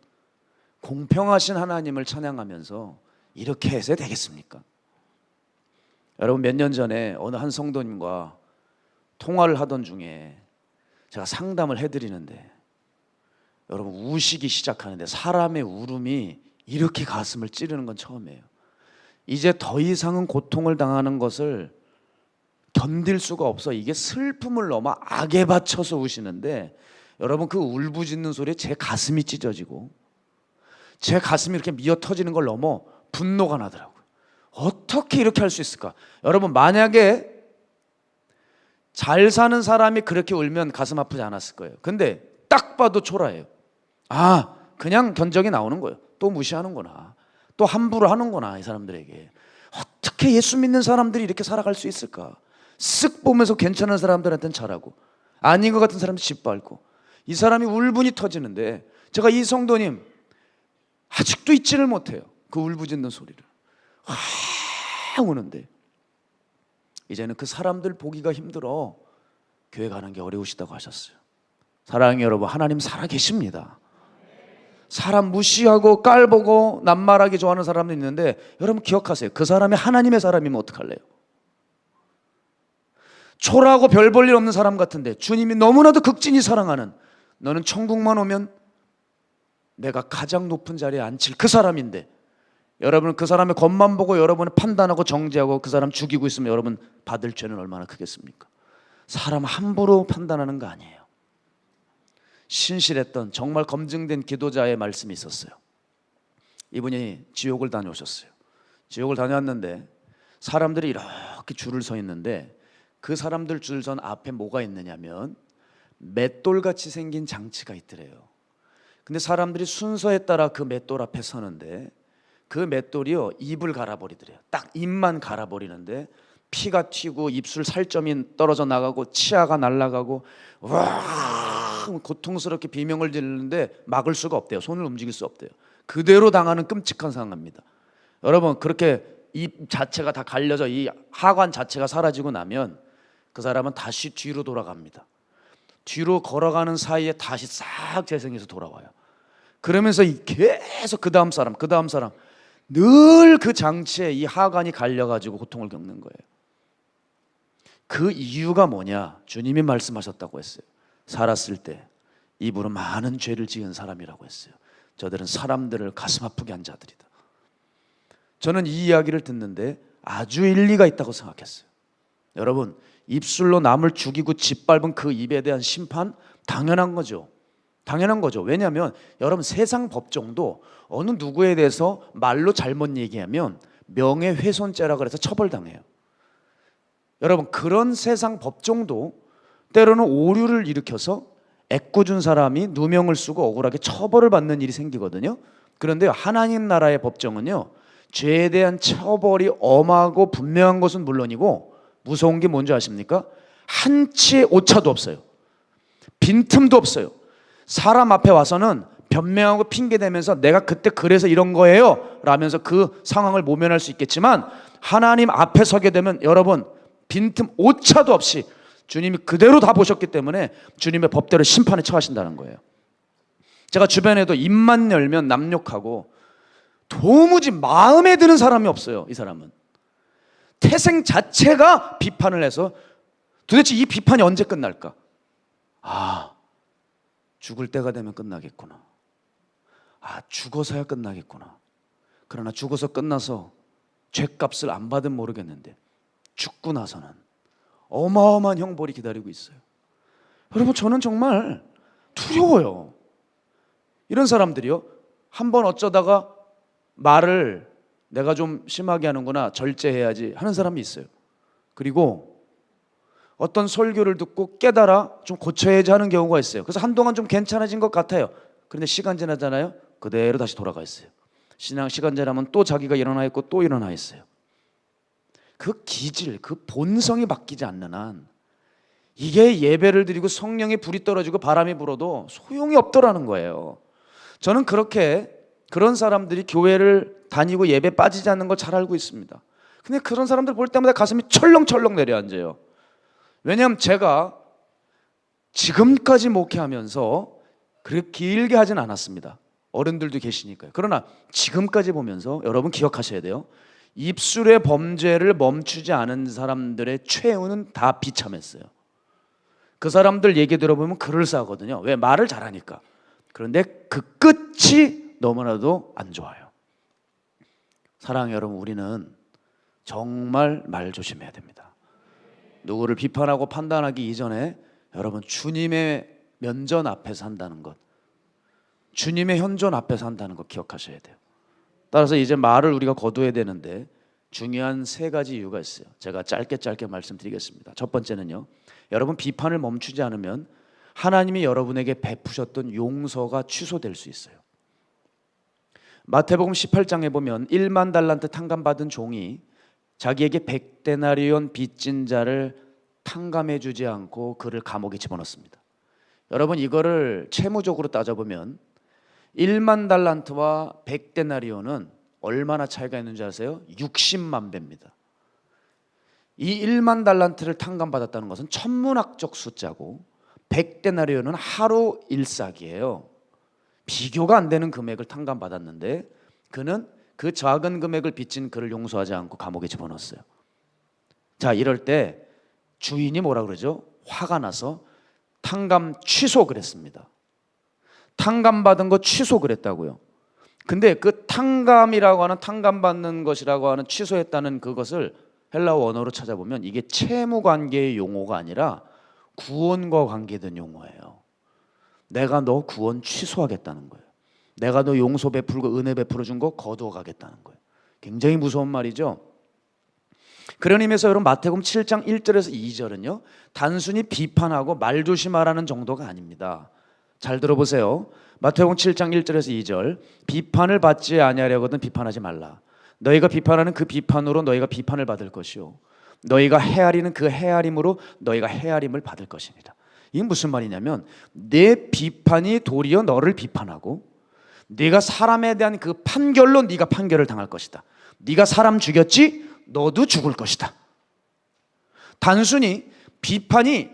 공평하신 하나님을 찬양하면서 이렇게 해서 되겠습니까? 여러분, 몇 년 전에 어느 한 성도님과 통화를 하던 중에 제가 상담을 해드리는데, 여러분, 우시기 시작하는데 사람의 울음이 이렇게 가슴을 찌르는 건 처음이에요. 이제 더 이상은 고통을 당하는 것을 견딜 수가 없어. 이게 슬픔을 넘어 악에 바쳐서 우시는데, 여러분, 그 울부짖는 소리에 제 가슴이 찢어지고 제 가슴이 이렇게 미어 터지는 걸 넘어 분노가 나더라고요. 어떻게 이렇게 할 수 있을까? 여러분, 만약에 잘 사는 사람이 그렇게 울면 가슴 아프지 않았을 거예요. 근데 딱 봐도 초라해요. 아, 그냥 견적이 나오는 거예요. 또 무시하는구나, 또 함부로 하는구나. 이 사람들에게 어떻게 예수 믿는 사람들이 이렇게 살아갈 수 있을까? 쓱 보면서 괜찮은 사람들한테는 잘하고 아닌 것 같은 사람은 짓밟고, 이 사람이 울분이 터지는데 제가 이 성도님 아직도 잊지를 못해요. 그 울부짖는 소리를 와 우는데 이제는 그 사람들 보기가 힘들어 교회 가는 게 어려우시다고 하셨어요. 사랑하는 여러분, 하나님 살아계십니다. 사람 무시하고 깔보고 낱말하기 좋아하는 사람도 있는데 여러분 기억하세요. 그 사람이 하나님의 사람이면 어떡할래요? 초라하고 별 볼 일 없는 사람 같은데 주님이 너무나도 극진히 사랑하는, 너는 천국만 오면 내가 가장 높은 자리에 앉힐 그 사람인데, 여러분 그 사람의 겉만 보고 여러분을 판단하고 정죄하고 그 사람 죽이고 있으면 여러분 받을 죄는 얼마나 크겠습니까? 사람 함부로 판단하는 거 아니에요. 신실했던 정말 검증된 기도자의 말씀이 있었어요. 이분이 지옥을 다녀오셨어요. 지옥을 다녀왔는데 사람들이 이렇게 줄을 서 있는데 그 사람들 줄 선 앞에 뭐가 있느냐면 맷돌같이 생긴 장치가 있더래요. 근데 사람들이 순서에 따라 그 맷돌 앞에 서는데 그 맷돌이요, 입을 갈아버리더래요. 딱 입만 갈아버리는데 피가 튀고 입술 살점이 떨어져 나가고 치아가 날아가고 와 고통스럽게 비명을 지르는데 막을 수가 없대요. 손을 움직일 수 없대요. 그대로 당하는 끔찍한 상황입니다. 여러분, 그렇게 입 자체가 다 갈려져 이 하관 자체가 사라지고 나면 그 사람은 다시 뒤로 돌아갑니다. 뒤로 걸어가는 사이에 다시 싹 재생해서 돌아와요. 그러면서 계속 그 다음 사람 늘 그 장치에 이 하관이 갈려가지고 고통을 겪는 거예요. 그 이유가 뭐냐? 주님이 말씀하셨다고 했어요. 살았을 때 입으로 많은 죄를 지은 사람이라고 했어요. 저들은 사람들을 가슴 아프게 한 자들이다. 저는 이 이야기를 듣는데 아주 일리가 있다고 생각했어요. 여러분, 입술로 남을 죽이고 짓밟은 그 입에 대한 심판 당연한 거죠. 당연한 거죠. 왜냐하면 여러분 세상 법정도 어느 누구에 대해서 말로 잘못 얘기하면 명예훼손죄라 그래서 처벌당해요. 여러분, 그런 세상 법정도 때로는 오류를 일으켜서 애꿎은 사람이 누명을 쓰고 억울하게 처벌을 받는 일이 생기거든요. 그런데 하나님 나라의 법정은요, 죄에 대한 처벌이 엄하고 분명한 것은 물론이고 무서운 게 뭔지 아십니까? 한치의 오차도 없어요. 빈틈도 없어요. 사람 앞에 와서는 변명하고 핑계대면서 내가 그때 그래서 이런 거예요 라면서 그 상황을 모면할 수 있겠지만, 하나님 앞에 서게 되면 여러분 빈틈 오차도 없이 주님이 그대로 다 보셨기 때문에 주님의 법대로 심판에 처하신다는 거예요. 제가 주변에도 입만 열면 남욕하고 도무지 마음에 드는 사람이 없어요. 이 사람은 태생 자체가 비판을 해서 도대체 이 비판이 언제 끝날까? 아, 죽을 때가 되면 끝나겠구나. 아, 죽어서야 끝나겠구나. 그러나 죽어서 끝나서 죄값을 안 받으면 모르겠는데 죽고 나서는 어마어마한 형벌이 기다리고 있어요. 여러분, 저는 정말 두려워요. 이런 사람들이요, 한번 어쩌다가 말을 내가 좀 심하게 하는구나, 절제해야지 하는 사람이 있어요. 그리고 어떤 설교를 듣고 깨달아 좀 고쳐야지 하는 경우가 있어요. 그래서 한동안 좀 괜찮아진 것 같아요. 그런데 시간 지나잖아요, 그대로 다시 돌아가 있어요. 신앙 시간 지나면 또 자기가 일어나 있고 또 일어나 있어요. 그 기질, 그 본성이 바뀌지 않는 한 이게 예배를 드리고 성령의 불이 떨어지고 바람이 불어도 소용이 없더라는 거예요. 저는 그런 사람들이 교회를 다니고 예배 빠지지 않는 걸 잘 알고 있습니다. 근데 그런 사람들 볼 때마다 가슴이 철렁철렁 내려앉아요. 왜냐하면 제가 지금까지 목회하면서 그렇게 길게 하진 않았습니다. 어른들도 계시니까요. 그러나 지금까지 보면서 여러분 기억하셔야 돼요. 입술의 범죄를 멈추지 않은 사람들의 최후는 다 비참했어요. 그 사람들 얘기 들어보면 그럴싸하거든요. 왜? 말을 잘하니까. 그런데 그 끝이 너무나도 안 좋아요. 사랑하는 여러분, 우리는 정말 말 조심해야 됩니다. 누구를 비판하고 판단하기 이전에 여러분 주님의 면전 앞에서 한다는 것, 주님의 현존 앞에서 한다는 것 기억하셔야 돼요. 따라서 이제 말을 우리가 거둬야 되는데 중요한 세 가지 이유가 있어요. 제가 짧게 말씀드리겠습니다. 첫 번째는요, 여러분 비판을 멈추지 않으면 하나님이 여러분에게 베푸셨던 용서가 취소될 수 있어요. 마태복음 18장에 보면 1만 달란트 탕감받은 종이 자기에게 100데나리온 빚진 자를 탕감해 주지 않고 그를 감옥에 집어넣습니다. 여러분 이거를 채무적으로 따져보면 1만 달란트와 100데나리온은 얼마나 차이가 있는지 아세요? 60만 배입니다. 이 1만 달란트를 탕감받았다는 것은 천문학적 숫자고 100데나리온은 하루 일삭이에요. 비교가 안 되는 금액을 탕감받았는데 그는 그 작은 금액을 빚진 그를 용서하지 않고 감옥에 집어넣었어요. 자, 이럴 때 주인이 뭐라 그러죠? 화가 나서 탕감 취소 그랬습니다. 탕감받은 거 취소 그랬다고요. 근데 그 탕감이라고 하는 탕감받는 것이라고 하는 취소했다는 그것을 헬라어 원어로 찾아보면 이게 채무 관계의 용어가 아니라 구원과 관계된 용어예요. 내가 너 구원 취소하겠다는 거예요. 내가 너 용서 베풀고 은혜 베풀어 준 거 거두어 가겠다는 거예요. 굉장히 무서운 말이죠. 그런 의미에서 여러분 마태복음 7장 1절에서 2절은요 단순히 비판하고 말조심하라는 정도가 아닙니다. 잘 들어보세요. 마태복음 7장 1절에서 2절 비판을 받지 아니하려거든 비판하지 말라. 너희가 비판하는 그 비판으로 너희가 비판을 받을 것이요 너희가 헤아리는 그 헤아림으로 너희가 헤아림을 받을 것이니라. 이게 무슨 말이냐면 내 비판이 도리어 너를 비판하고 네가 사람에 대한 그 판결로 네가 판결을 당할 것이다. 네가 사람 죽였지? 너도 죽을 것이다. 단순히 비판을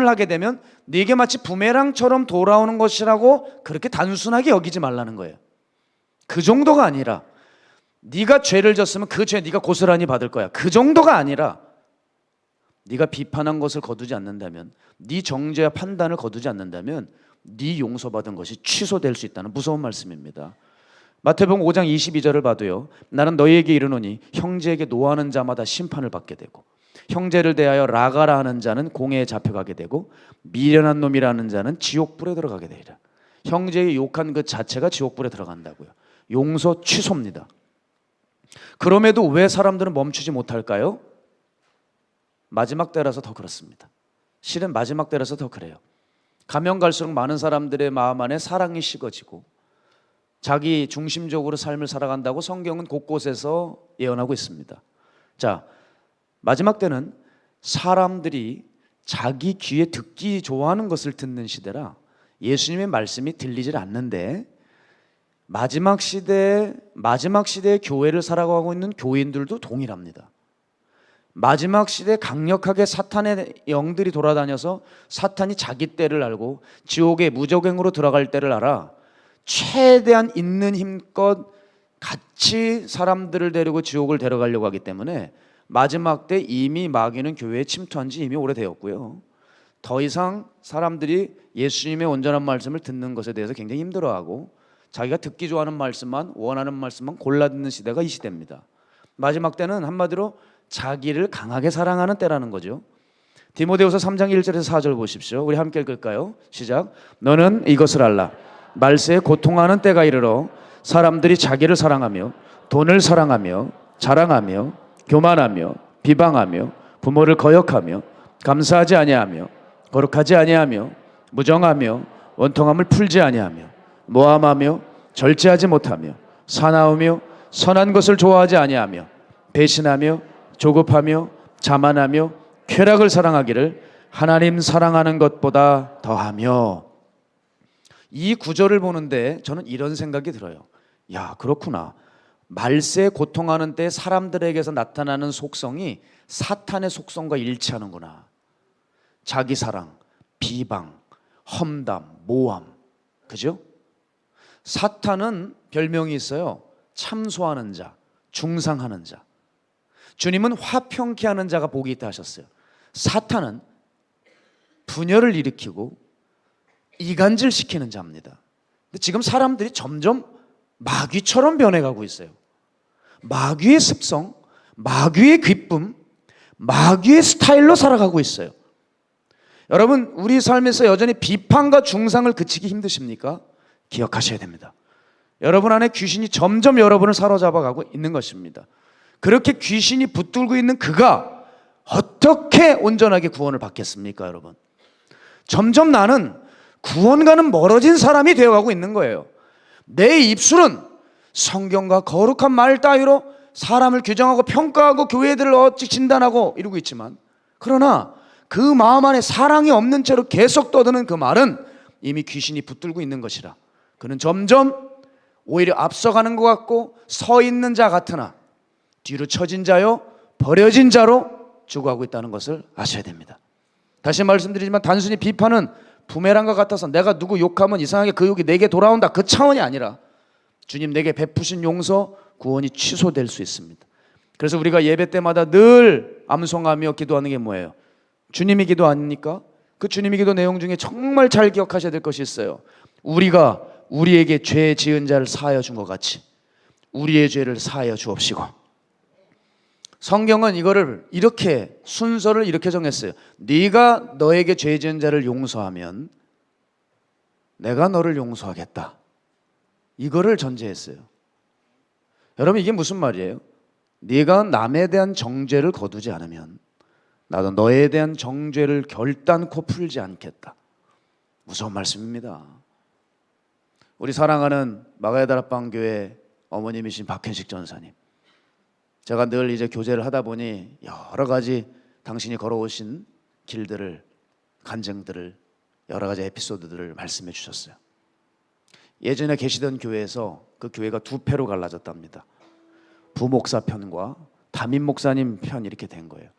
하게 되면 네게 마치 부메랑처럼 돌아오는 것이라고 그렇게 단순하게 여기지 말라는 거예요. 그 정도가 아니라 네가 죄를 졌으면 그 죄 네가 고스란히 받을 거야. 그 정도가 아니라 네가 비판한 것을 거두지 않는다면, 네 정죄와 판단을 거두지 않는다면 네 용서받은 것이 취소될 수 있다는 무서운 말씀입니다. 마태복음 5장 22절을 봐도요 나는 너희에게 이르노니 형제에게 노하는 자마다 심판을 받게 되고 형제를 대하여 라가라 하는 자는 공회에 잡혀가게 되고 미련한 놈이라는 자는 지옥불에 들어가게 되리라. 형제의 욕한 그 자체가 지옥불에 들어간다고요. 용서 취소입니다. 그럼에도 왜 사람들은 멈추지 못할까요? 마지막 때라서 더 그렇습니다. 실은 마지막 때라서 더 그래요. 가면 갈수록 많은 사람들의 마음 안에 사랑이 식어지고 자기 중심적으로 삶을 살아간다고 성경은 곳곳에서 예언하고 있습니다. 자, 마지막 때는 사람들이 자기 귀에 듣기 좋아하는 것을 듣는 시대라 예수님의 말씀이 들리질 않는데 마지막 시대에 교회를 살아가고 있는 교인들도 동일합니다. 마지막 시대에 강력하게 사탄의 영들이 돌아다녀서 사탄이 자기 때를 알고 지옥의 무적행으로 들어갈 때를 알아 최대한 있는 힘껏 같이 사람들을 데리고 지옥을 데려가려고 하기 때문에 마지막 때 이미 마귀는 교회에 침투한 지 이미 오래되었고요. 더 이상 사람들이 예수님의 온전한 말씀을 듣는 것에 대해서 굉장히 힘들어하고 자기가 듣기 좋아하는 말씀만 원하는 말씀만 골라 듣는 시대가 이 시대입니다. 마지막 때는 한마디로 자기를 강하게 사랑하는 때라는 거죠. 디모데후서 3장 1절에서 4절 보십시오. 우리 함께 읽을까요? 시작. 너는 이것을 알라. 말세에 고통하는 때가 이르러 사람들이 자기를 사랑하며 돈을 사랑하며 자랑하며 교만하며 비방하며 부모를 거역하며 감사하지 아니하며 거룩하지 아니하며 무정하며 원통함을 풀지 아니하며 모함하며 절제하지 못하며 사나우며 선한 것을 좋아하지 아니하며 배신하며 조급하며 자만하며 쾌락을 사랑하기를 하나님 사랑하는 것보다 더하며. 이 구절을 보는데 저는 이런 생각이 들어요. 야, 그렇구나. 말세에 고통하는 때 사람들에게서 나타나는 속성이 사탄의 속성과 일치하는구나. 자기 사랑, 비방, 험담, 모함. 그죠? 사탄은 별명이 있어요. 참소하는 자, 중상하는 자. 주님은 화평케 하는 자가 복이 있다 하셨어요. 사탄은 분열을 일으키고 이간질시키는 자입니다. 근데 지금 사람들이 점점 마귀처럼 변해가고 있어요. 마귀의 습성, 마귀의 기쁨, 마귀의 스타일로 살아가고 있어요. 여러분, 우리 삶에서 여전히 비판과 중상을 그치기 힘드십니까? 기억하셔야 됩니다. 여러분 안에 귀신이 점점 여러분을 사로잡아가고 있는 것입니다. 그렇게 귀신이 붙들고 있는 그가 어떻게 온전하게 구원을 받겠습니까, 여러분? 점점 나는 구원과는 멀어진 사람이 되어가고 있는 거예요. 내 입술은 성경과 거룩한 말 따위로 사람을 규정하고 평가하고 교회들을 어찌 진단하고 이러고 있지만, 그러나 그 마음 안에 사랑이 없는 채로 계속 떠드는 그 말은 이미 귀신이 붙들고 있는 것이라. 그는 점점 오히려 앞서가는 것 같고 서 있는 자 같으나 뒤로 처진 자요 버려진 자로 죽어가고 있다는 것을 아셔야 됩니다. 다시 말씀드리지만 단순히 비판은 부메랑과 같아서 내가 누구 욕하면 이상하게 그 욕이 내게 돌아온다, 그 차원이 아니라 주님 내게 베푸신 용서, 구원이 취소될 수 있습니다. 그래서 우리가 예배 때마다 늘 암송하며 기도하는 게 뭐예요? 주님의 기도 아닙니까? 그 주님의 기도 내용 중에 정말 잘 기억하셔야 될 것이 있어요. 우리가 우리에게 죄 지은 자를 사하여 준 것 같이 우리의 죄를 사하여 주옵시고. 성경은 이거를 이렇게 순서를 이렇게 정했어요. 네가 너에게 죄 지은 자를 용서하면 내가 너를 용서하겠다. 이거를 전제했어요. 여러분, 이게 무슨 말이에요? 네가 남에 대한 정죄를 거두지 않으면 나도 너에 대한 정죄를 결단코 풀지 않겠다. 무서운 말씀입니다. 우리 사랑하는 마가야다락방 교회 어머님이신 박현식 전사님, 제가 늘 이제 교제를 하다 보니 여러 가지 당신이 걸어오신 길들을, 간증들을, 여러 가지 에피소드들을 말씀해 주셨어요. 예전에 계시던 교회에서 그 교회가 두 패로 갈라졌답니다. 부목사 편과 담임 목사님 편, 이렇게 된 거예요.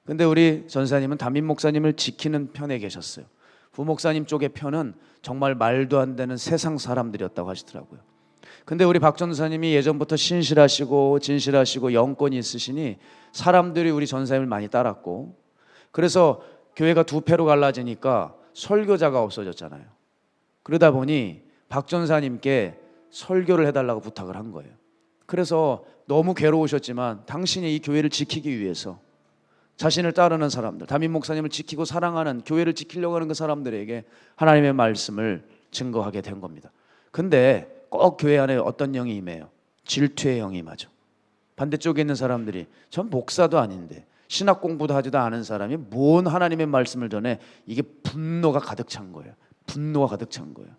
근데 우리 전사님은 담임 목사님을 지키는 편에 계셨어요. 부목사님 쪽의 편은 정말 말도 안 되는 세상 사람들이었다고 하시더라고요. 근데 우리 박 전사님이 예전부터 신실하시고 진실하시고 영권이 있으시니 사람들이 우리 전사님을 많이 따랐고, 그래서 교회가 두 패로 갈라지니까 설교자가 없어졌잖아요. 그러다 보니 박 전사님께 설교를 해달라고 부탁을 한 거예요. 그래서 너무 괴로우셨지만 당신이 이 교회를 지키기 위해서 자신을 따르는 사람들, 담임 목사님을 지키고 사랑하는, 교회를 지키려고 하는 그 사람들에게 하나님의 말씀을 증거하게 된 겁니다. 근데 꼭 교회 안에 어떤 영이 임해요? 질투의 영이 임하죠. 반대쪽에 있는 사람들이 전 목사도 아닌데 신학 공부도 하지도 않은 사람이 뭔 하나님의 말씀을 전해, 이게 분노가 가득 찬 거예요. 분노가 가득 찬 거예요.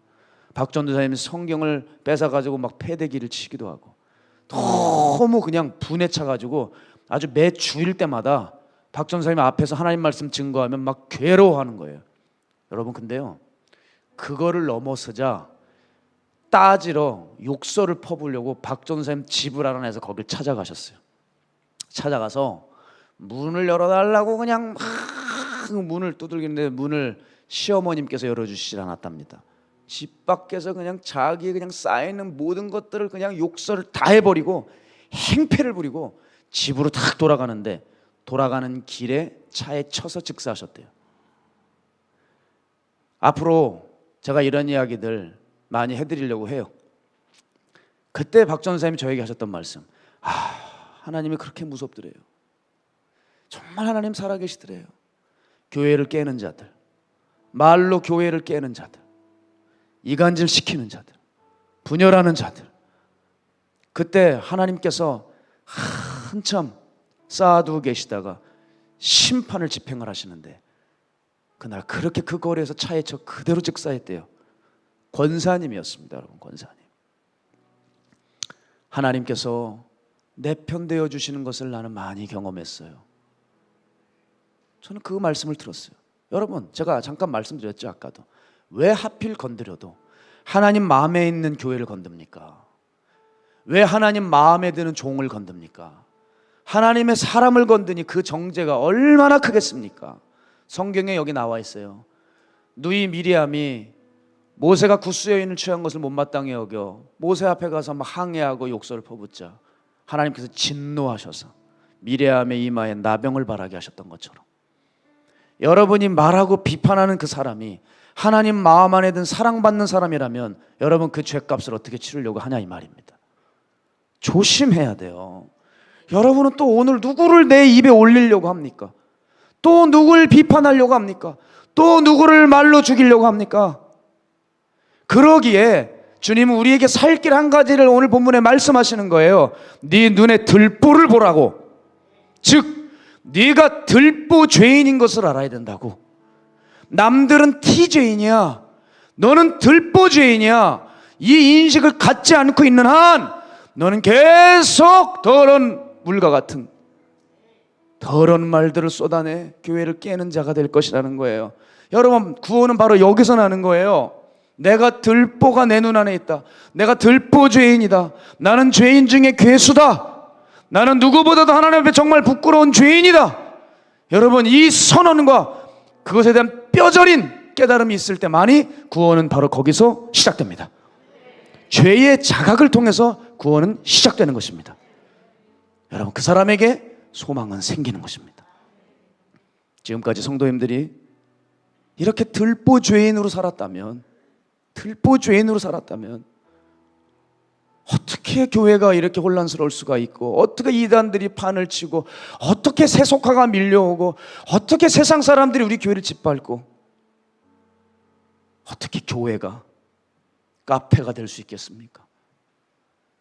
박 전도사님이 성경을 뺏어가지고 막 패대기를 치기도 하고, 너무 그냥 분에 차가지고 아주 매 주일 때마다 박 전도사님 앞에서 하나님 말씀 증거하면 막 괴로워하는 거예요. 여러분, 근데요, 그거를 넘어서자 따지러 욕설을 퍼부려고 박 전도사님 집을 알아내서 거길 찾아가셨어요. 찾아가서 문을 열어달라고 그냥 막 문을 두들기는데 문을 시어머님께서 열어주시질 않았답니다. 집 밖에서 그냥 자기 그냥 쌓여있는 모든 것들을 그냥 욕설을 다 해버리고 행패를 부리고 집으로 탁 돌아가는데, 돌아가는 길에 차에 쳐서 즉사하셨대요. 앞으로 제가 이런 이야기들 많이 해드리려고 해요. 그때 박 전사님이 저에게 하셨던 말씀, 하나님이 그렇게 무섭더래요. 정말 하나님 살아계시더래요. 교회를 깨는 자들, 말로 교회를 깨는 자들, 이간질 시키는 자들, 분열하는 자들, 그때 하나님께서 한참 쌓아두고 계시다가 심판을 집행을 하시는데, 그날 그렇게 그 거리에서 차에 쳐 그대로 즉사했대요. 권사님이었습니다. 여러분, 권사님. 하나님께서 내 편 되어 주시는 것을 나는 많이 경험했어요. 저는 그 말씀을 들었어요. 여러분, 제가 잠깐 말씀드렸죠, 아까도. 왜 하필 건드려도 하나님 마음에 있는 교회를 건듭니까? 왜 하나님 마음에 드는 종을 건듭니까? 하나님의 사람을 건드니 그 정죄가 얼마나 크겠습니까? 성경에 여기 나와 있어요. 누이 미리암이 모세가 굿수 여인을 취한 것을 못마땅히 여겨 모세 앞에 가서 막 항해하고 욕설을 퍼붓자 하나님께서 진노하셔서 미리암의 이마에 나병을 바라게 하셨던 것처럼, 여러분이 말하고 비판하는 그 사람이 하나님 마음 안에 든 사랑받는 사람이라면 여러분 그 죄값을 어떻게 치르려고 하냐, 이 말입니다. 조심해야 돼요. 여러분은 또 오늘 누구를 내 입에 올리려고 합니까? 또 누구를 비판하려고 합니까? 또 누구를 말로 죽이려고 합니까? 그러기에 주님은 우리에게 살 길 한 가지를 오늘 본문에 말씀하시는 거예요. 네 눈에 들보를 보라고. 즉 네가 들보 죄인인 것을 알아야 된다고. 남들은 T죄인이야, 너는 들보 죄인이야. 이 인식을 갖지 않고 있는 한 너는 계속 더러운 물과 같은 더러운 말들을 쏟아내 교회를 깨는 자가 될 것이라는 거예요. 여러분, 구원은 바로 여기서 나는 거예요. 내가 들보가 내 눈 안에 있다. 내가 들보 죄인이다. 나는 죄인 중에 괴수다. 나는 누구보다도 하나님 앞에 정말 부끄러운 죄인이다. 여러분, 이 선언과 그것에 대한 뼈저린 깨달음이 있을 때만이 구원은 바로 거기서 시작됩니다. 죄의 자각을 통해서 구원은 시작되는 것입니다. 여러분, 그 사람에게 소망은 생기는 것입니다. 지금까지 성도님들이 이렇게 들보 죄인으로 살았다면 어떻게 교회가 이렇게 혼란스러울 수가 있고, 어떻게 이단들이 판을 치고, 어떻게 세속화가 밀려오고, 어떻게 세상 사람들이 우리 교회를 짓밟고, 어떻게 교회가 카페가 될 수 있겠습니까?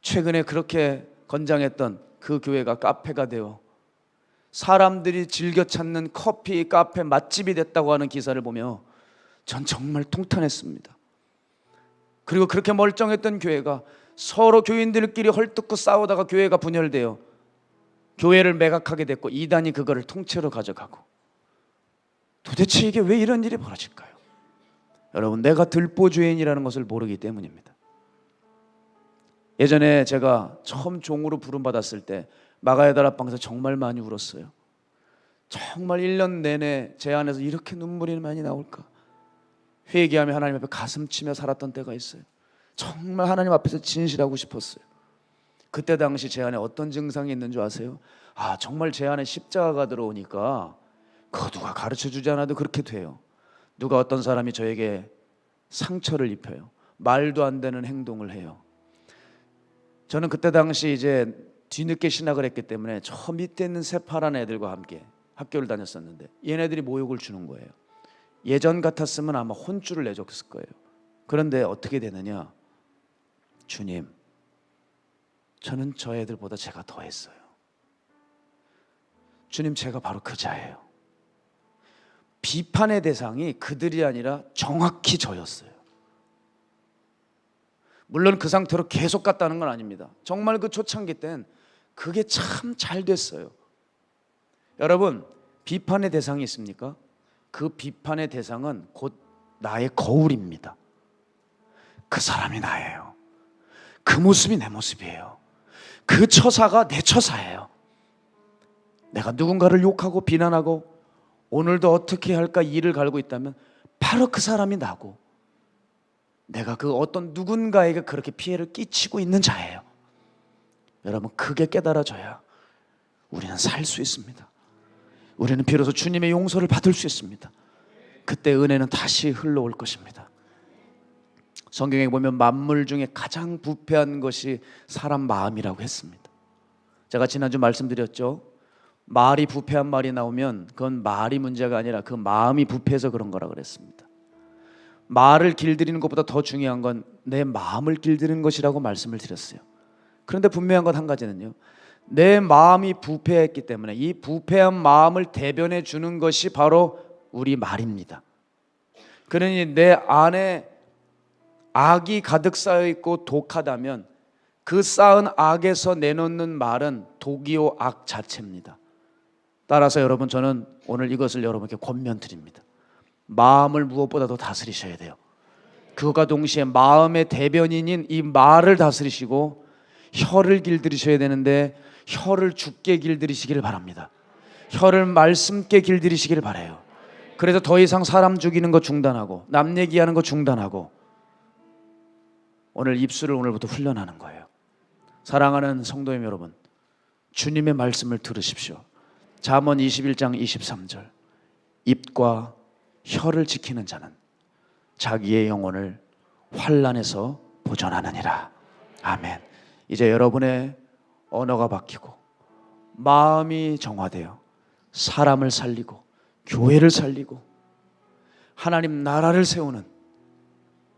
최근에 그렇게 건장했던 그 교회가 카페가 되어 사람들이 즐겨 찾는 커피, 카페, 맛집이 됐다고 하는 기사를 보며 전 정말 통탄했습니다. 그리고 그렇게 멀쩡했던 교회가 서로 교인들끼리 헐뜯고 싸우다가 교회가 분열되어 교회를 매각하게 됐고, 이단이 그거를 통째로 가져가고, 도대체 이게 왜 이런 일이 벌어질까요? 여러분, 내가 들보 죄인이라는 것을 모르기 때문입니다. 예전에 제가 처음 종으로 부름받았을 때 마가야 다락방에서 정말 많이 울었어요. 정말 1년 내내 제 안에서 이렇게 눈물이 많이 나올까, 회개하며 하나님 앞에 가슴 치며 살았던 때가 있어요. 정말 하나님 앞에서 진실하고 싶었어요. 그때 당시 제 안에 어떤 증상이 있는 줄 아세요? 정말 제 안에 십자가가 들어오니까 그거 누가 가르쳐주지 않아도 그렇게 돼요. 누가 어떤 사람이 저에게 상처를 입혀요. 말도 안 되는 행동을 해요. 저는 그때 당시 이제 뒤늦게 신학을 했기 때문에 저 밑에 있는 새파란 애들과 함께 학교를 다녔었는데, 얘네들이 모욕을 주는 거예요. 예전 같았으면 아마 혼쭐을 내줬을 거예요. 그런데 어떻게 되느냐? 주님, 저는 저 애들보다 제가 더 했어요. 주님, 제가 바로 그 자예요. 비판의 대상이 그들이 아니라 정확히 저였어요. 물론 그 상태로 계속 갔다는 건 아닙니다. 정말 그 초창기 땐 그게 참 잘 됐어요. 여러분, 비판의 대상이 있습니까? 그 비판의 대상은 곧 나의 거울입니다. 그 사람이 나예요. 그 모습이 내 모습이에요. 그 처사가 내 처사예요. 내가 누군가를 욕하고 비난하고 오늘도 어떻게 할까 이를 갈고 있다면 바로 그 사람이 나고, 내가 그 어떤 누군가에게 그렇게 피해를 끼치고 있는 자예요. 여러분, 그게 깨달아져야 우리는 살 수 있습니다. 우리는 비로소 주님의 용서를 받을 수 있습니다. 그때 은혜는 다시 흘러올 것입니다. 성경에 보면 만물 중에 가장 부패한 것이 사람 마음이라고 했습니다. 제가 지난주 말씀드렸죠. 말이 부패한 말이 나오면 그건 말이 문제가 아니라 그 마음이 부패해서 그런 거라 그랬습니다. 말을 길들이는 것보다 더 중요한 건 내 마음을 길들이는 것이라고 말씀을 드렸어요. 그런데 분명한 것 한 가지는요, 내 마음이 부패했기 때문에 이 부패한 마음을 대변해 주는 것이 바로 우리 말입니다. 그러니 내 안에 악이 가득 쌓여 있고 독하다면 그 쌓은 악에서 내놓는 말은 독이요 악 자체입니다. 따라서 여러분, 저는 오늘 이것을 여러분께 권면드립니다. 마음을 무엇보다도 다스리셔야 돼요. 그것과 동시에 마음의 대변인인 이 말을 다스리시고 혀를 길들이셔야 되는데 혀를 죽게 길들이시기를 바랍니다. 혀를 말씀께 길들이시기를 바라요. 그래서 더 이상 사람 죽이는 거 중단하고 남 얘기하는 거 중단하고 오늘 입술을 오늘부터 훈련하는 거예요. 사랑하는 성도님 여러분, 주님의 말씀을 들으십시오. 잠언 21장 23절, 입과 혀를 지키는 자는 자기의 영혼을 환난에서 보존하느니라. 아멘. 이제 여러분의 언어가 바뀌고 마음이 정화되어 사람을 살리고 교회를 살리고 하나님 나라를 세우는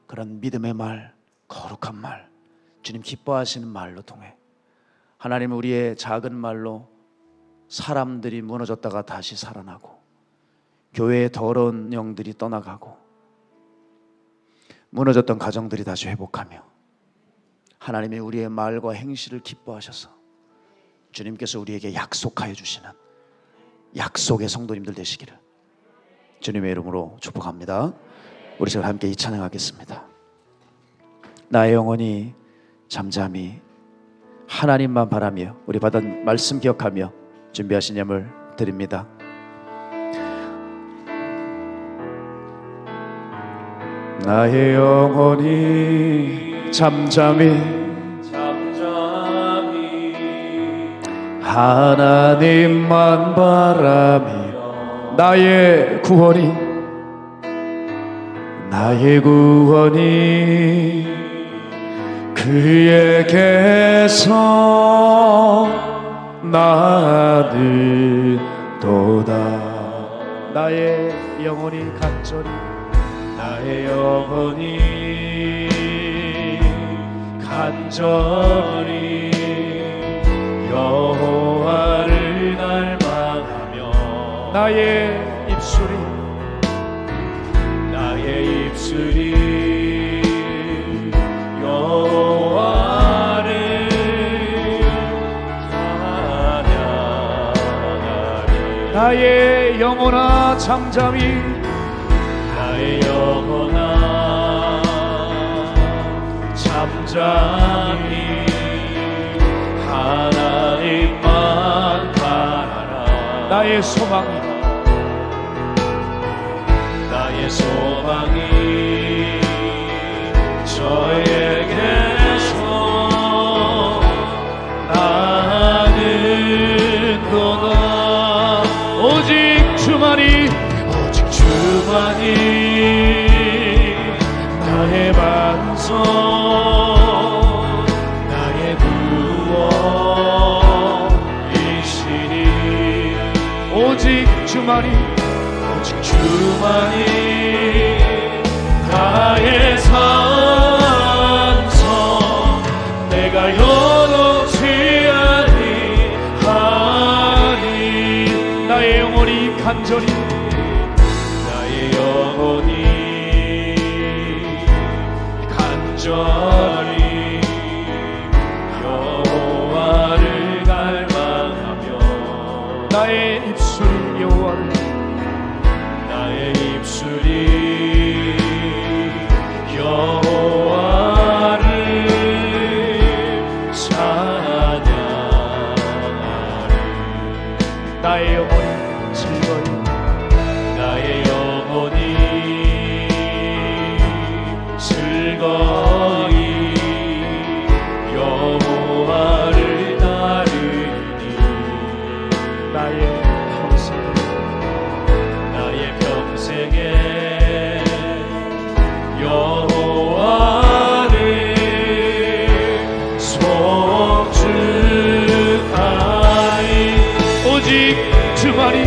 그런 믿음의 말, 거룩한 말, 주님 기뻐하시는 말로 통해 하나님 우리의 작은 말로 사람들이 무너졌다가 다시 살아나고 교회의 더러운 영들이 떠나가고 무너졌던 가정들이 다시 회복하며 하나님이 우리의 말과 행실을 기뻐하셔서 주님께서 우리에게 약속하여 주시는 약속의 성도님들 되시기를 주님의 이름으로 축복합니다. 우리 제가 함께 이 찬양하겠습니다. 나의 영혼이 잠잠히 하나님만 바라며, 우리 받은 말씀 기억하며 준비하신 예물 드립니다. 나의 영혼이 잠잠히 하나님만 바라며, 나의 구원이 그에게서 나는 도다. 나의 영혼이 간절히, 나의 영혼이 간절히 여호와를 갈망하며, 나의 입술이 여호와를 찬양하리. 나의 영혼아 잠잠히, 나의 영혼아 잠잠히 하나님만 바라라. 나의 소망이 저에게서 나는 도다. 오직 주만이 나의 반석, 나의 구원이시니. 오직 주만이 나의 산성, 내가 여동치 아니하리. 나의 영혼이 간절히, 나의 영혼이 간절히 여호와를 갈망하며, 나의 입술이 여호와를, 나의 입술이 여호와를 찬양하리. 나의 영혼이 즐거이, 나의 영혼이 즐거이 여호와를 따르니. 나의 평생에 여호와를 송축하리.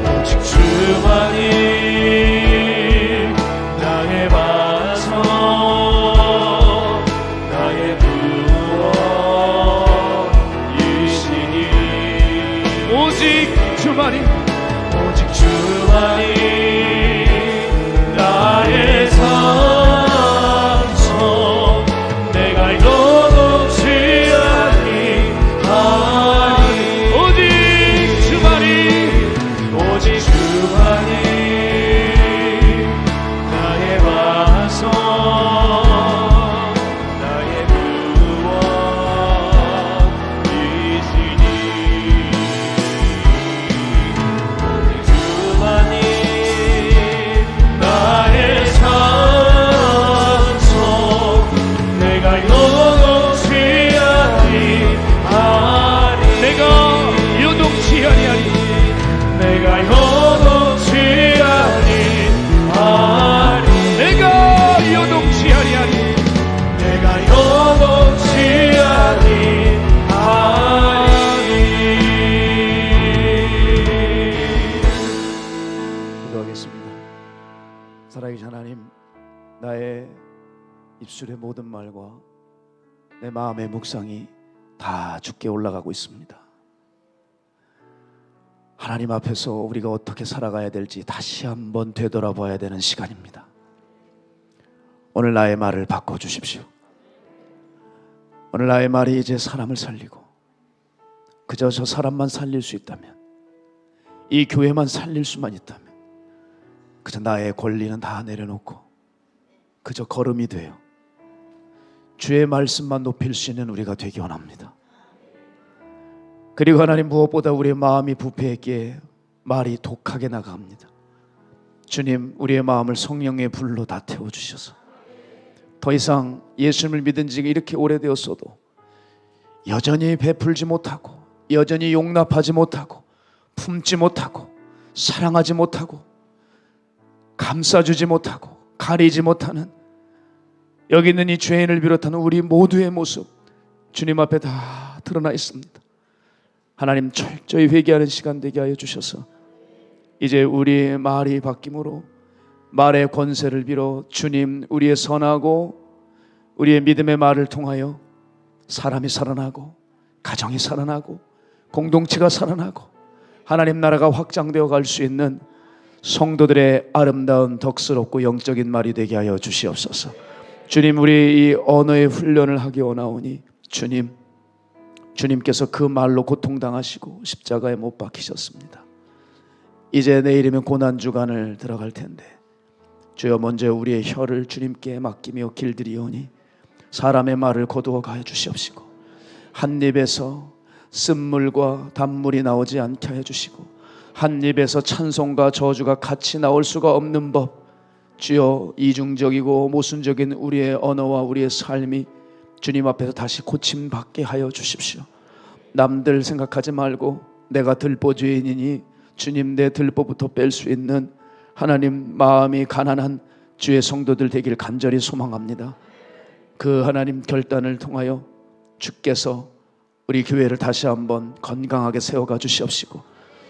오직 주만이 나의 반석, 나의 구원이시니. 오직 주만이 나의 산성, 내가 여동치 아니하리. 오직 주만이 나의 반석, 나의 구원이시니. 나의 산성, 내가 여동치 아니하리. 내가 여동치 아니하리. 내가 여동치 아니하리. 내가 여동치 아니하리. 내가 여동치 아니하리. 기도하겠습니다. 살아계신 하나님, 나의 입술의 모든 말과 내 마음의 묵상이 다 주께 올라가고 있습니다. 하나님 앞에서 우리가 어떻게 살아가야 될지 다시 한번 되돌아봐야 되는 시간입니다. 오늘 나의 말을 바꿔주십시오. 오늘 나의 말이 이제 사람을 살리고, 그저 저 사람만 살릴 수 있다면, 이 교회만 살릴 수만 있다면, 그저 나의 권리는 다 내려놓고 그저 걸음이 되어 주의 말씀만 높일 수 있는 우리가 되기 원합니다. 그리고 하나님, 무엇보다 우리의 마음이 부패했기에 말이 독하게 나갑니다. 주님, 우리의 마음을 성령의 불로 다 태워주셔서 더 이상 예수님을 믿은 지가 이렇게 오래되었어도 여전히 베풀지 못하고, 여전히 용납하지 못하고, 품지 못하고, 사랑하지 못하고, 감싸주지 못하고, 가리지 못하는 여기 있는 이 죄인을 비롯한 우리 모두의 모습 주님 앞에 다 드러나 있습니다. 하나님, 철저히 회개하는 시간 되게 하여 주셔서 이제 우리의 말이 바뀜으로 말의 권세를 빌어 주님, 우리의 선하고 우리의 믿음의 말을 통하여 사람이 살아나고, 가정이 살아나고, 공동체가 살아나고, 하나님 나라가 확장되어 갈 수 있는 성도들의 아름다운 덕스럽고 영적인 말이 되게 하여 주시옵소서. 주님, 우리 이 언어의 훈련을 하기 원하오니 주님께서 그 말로 고통당하시고 십자가에 못 박히셨습니다. 이제 내일이면 고난주간을 들어갈 텐데 주여, 먼저 우리의 혀를 주님께 맡기며 길들이오니 사람의 말을 거두어 가여 주시옵시고, 한 입에서 쓴물과 단물이 나오지 않게 하여 주시고, 한 입에서 찬송과 저주가 같이 나올 수가 없는 법, 주여, 이중적이고 모순적인 우리의 언어와 우리의 삶이 주님 앞에서 다시 고침받게 하여 주십시오. 남들 생각하지 말고 내가 들보죄인이니 주님, 내 들보부터 뺄 수 있는 하나님 마음이 가난한 주의 성도들 되길 간절히 소망합니다. 그 하나님 결단을 통하여 주께서 우리 교회를 다시 한번 건강하게 세워가 주시옵시고,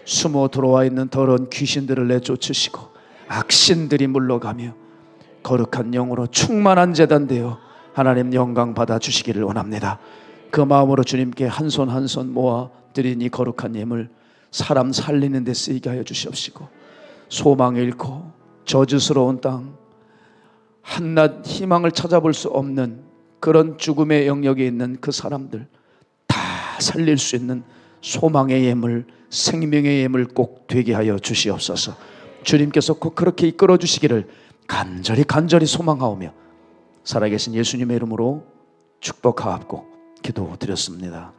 숨어 들어와 있는 더러운 귀신들을 내쫓으시고 악신들이 물러가며 거룩한 영으로 충만한 제단 되어 하나님 영광 받아 주시기를 원합니다. 그 마음으로 주님께 한 손 한 손 모아 드린 이 거룩한 예물 사람 살리는 데 쓰이게 하여 주시옵시고, 소망 잃고 저주스러운 땅, 한낱 희망을 찾아볼 수 없는 그런 죽음의 영역에 있는 그 사람들 다 살릴 수 있는 소망의 예물, 생명의 예물 꼭 되게 하여 주시옵소서. 주님께서 꼭 그렇게 이끌어 주시기를 간절히 소망하오며 살아계신 예수님의 이름으로 축복하옵고 기도드렸습니다.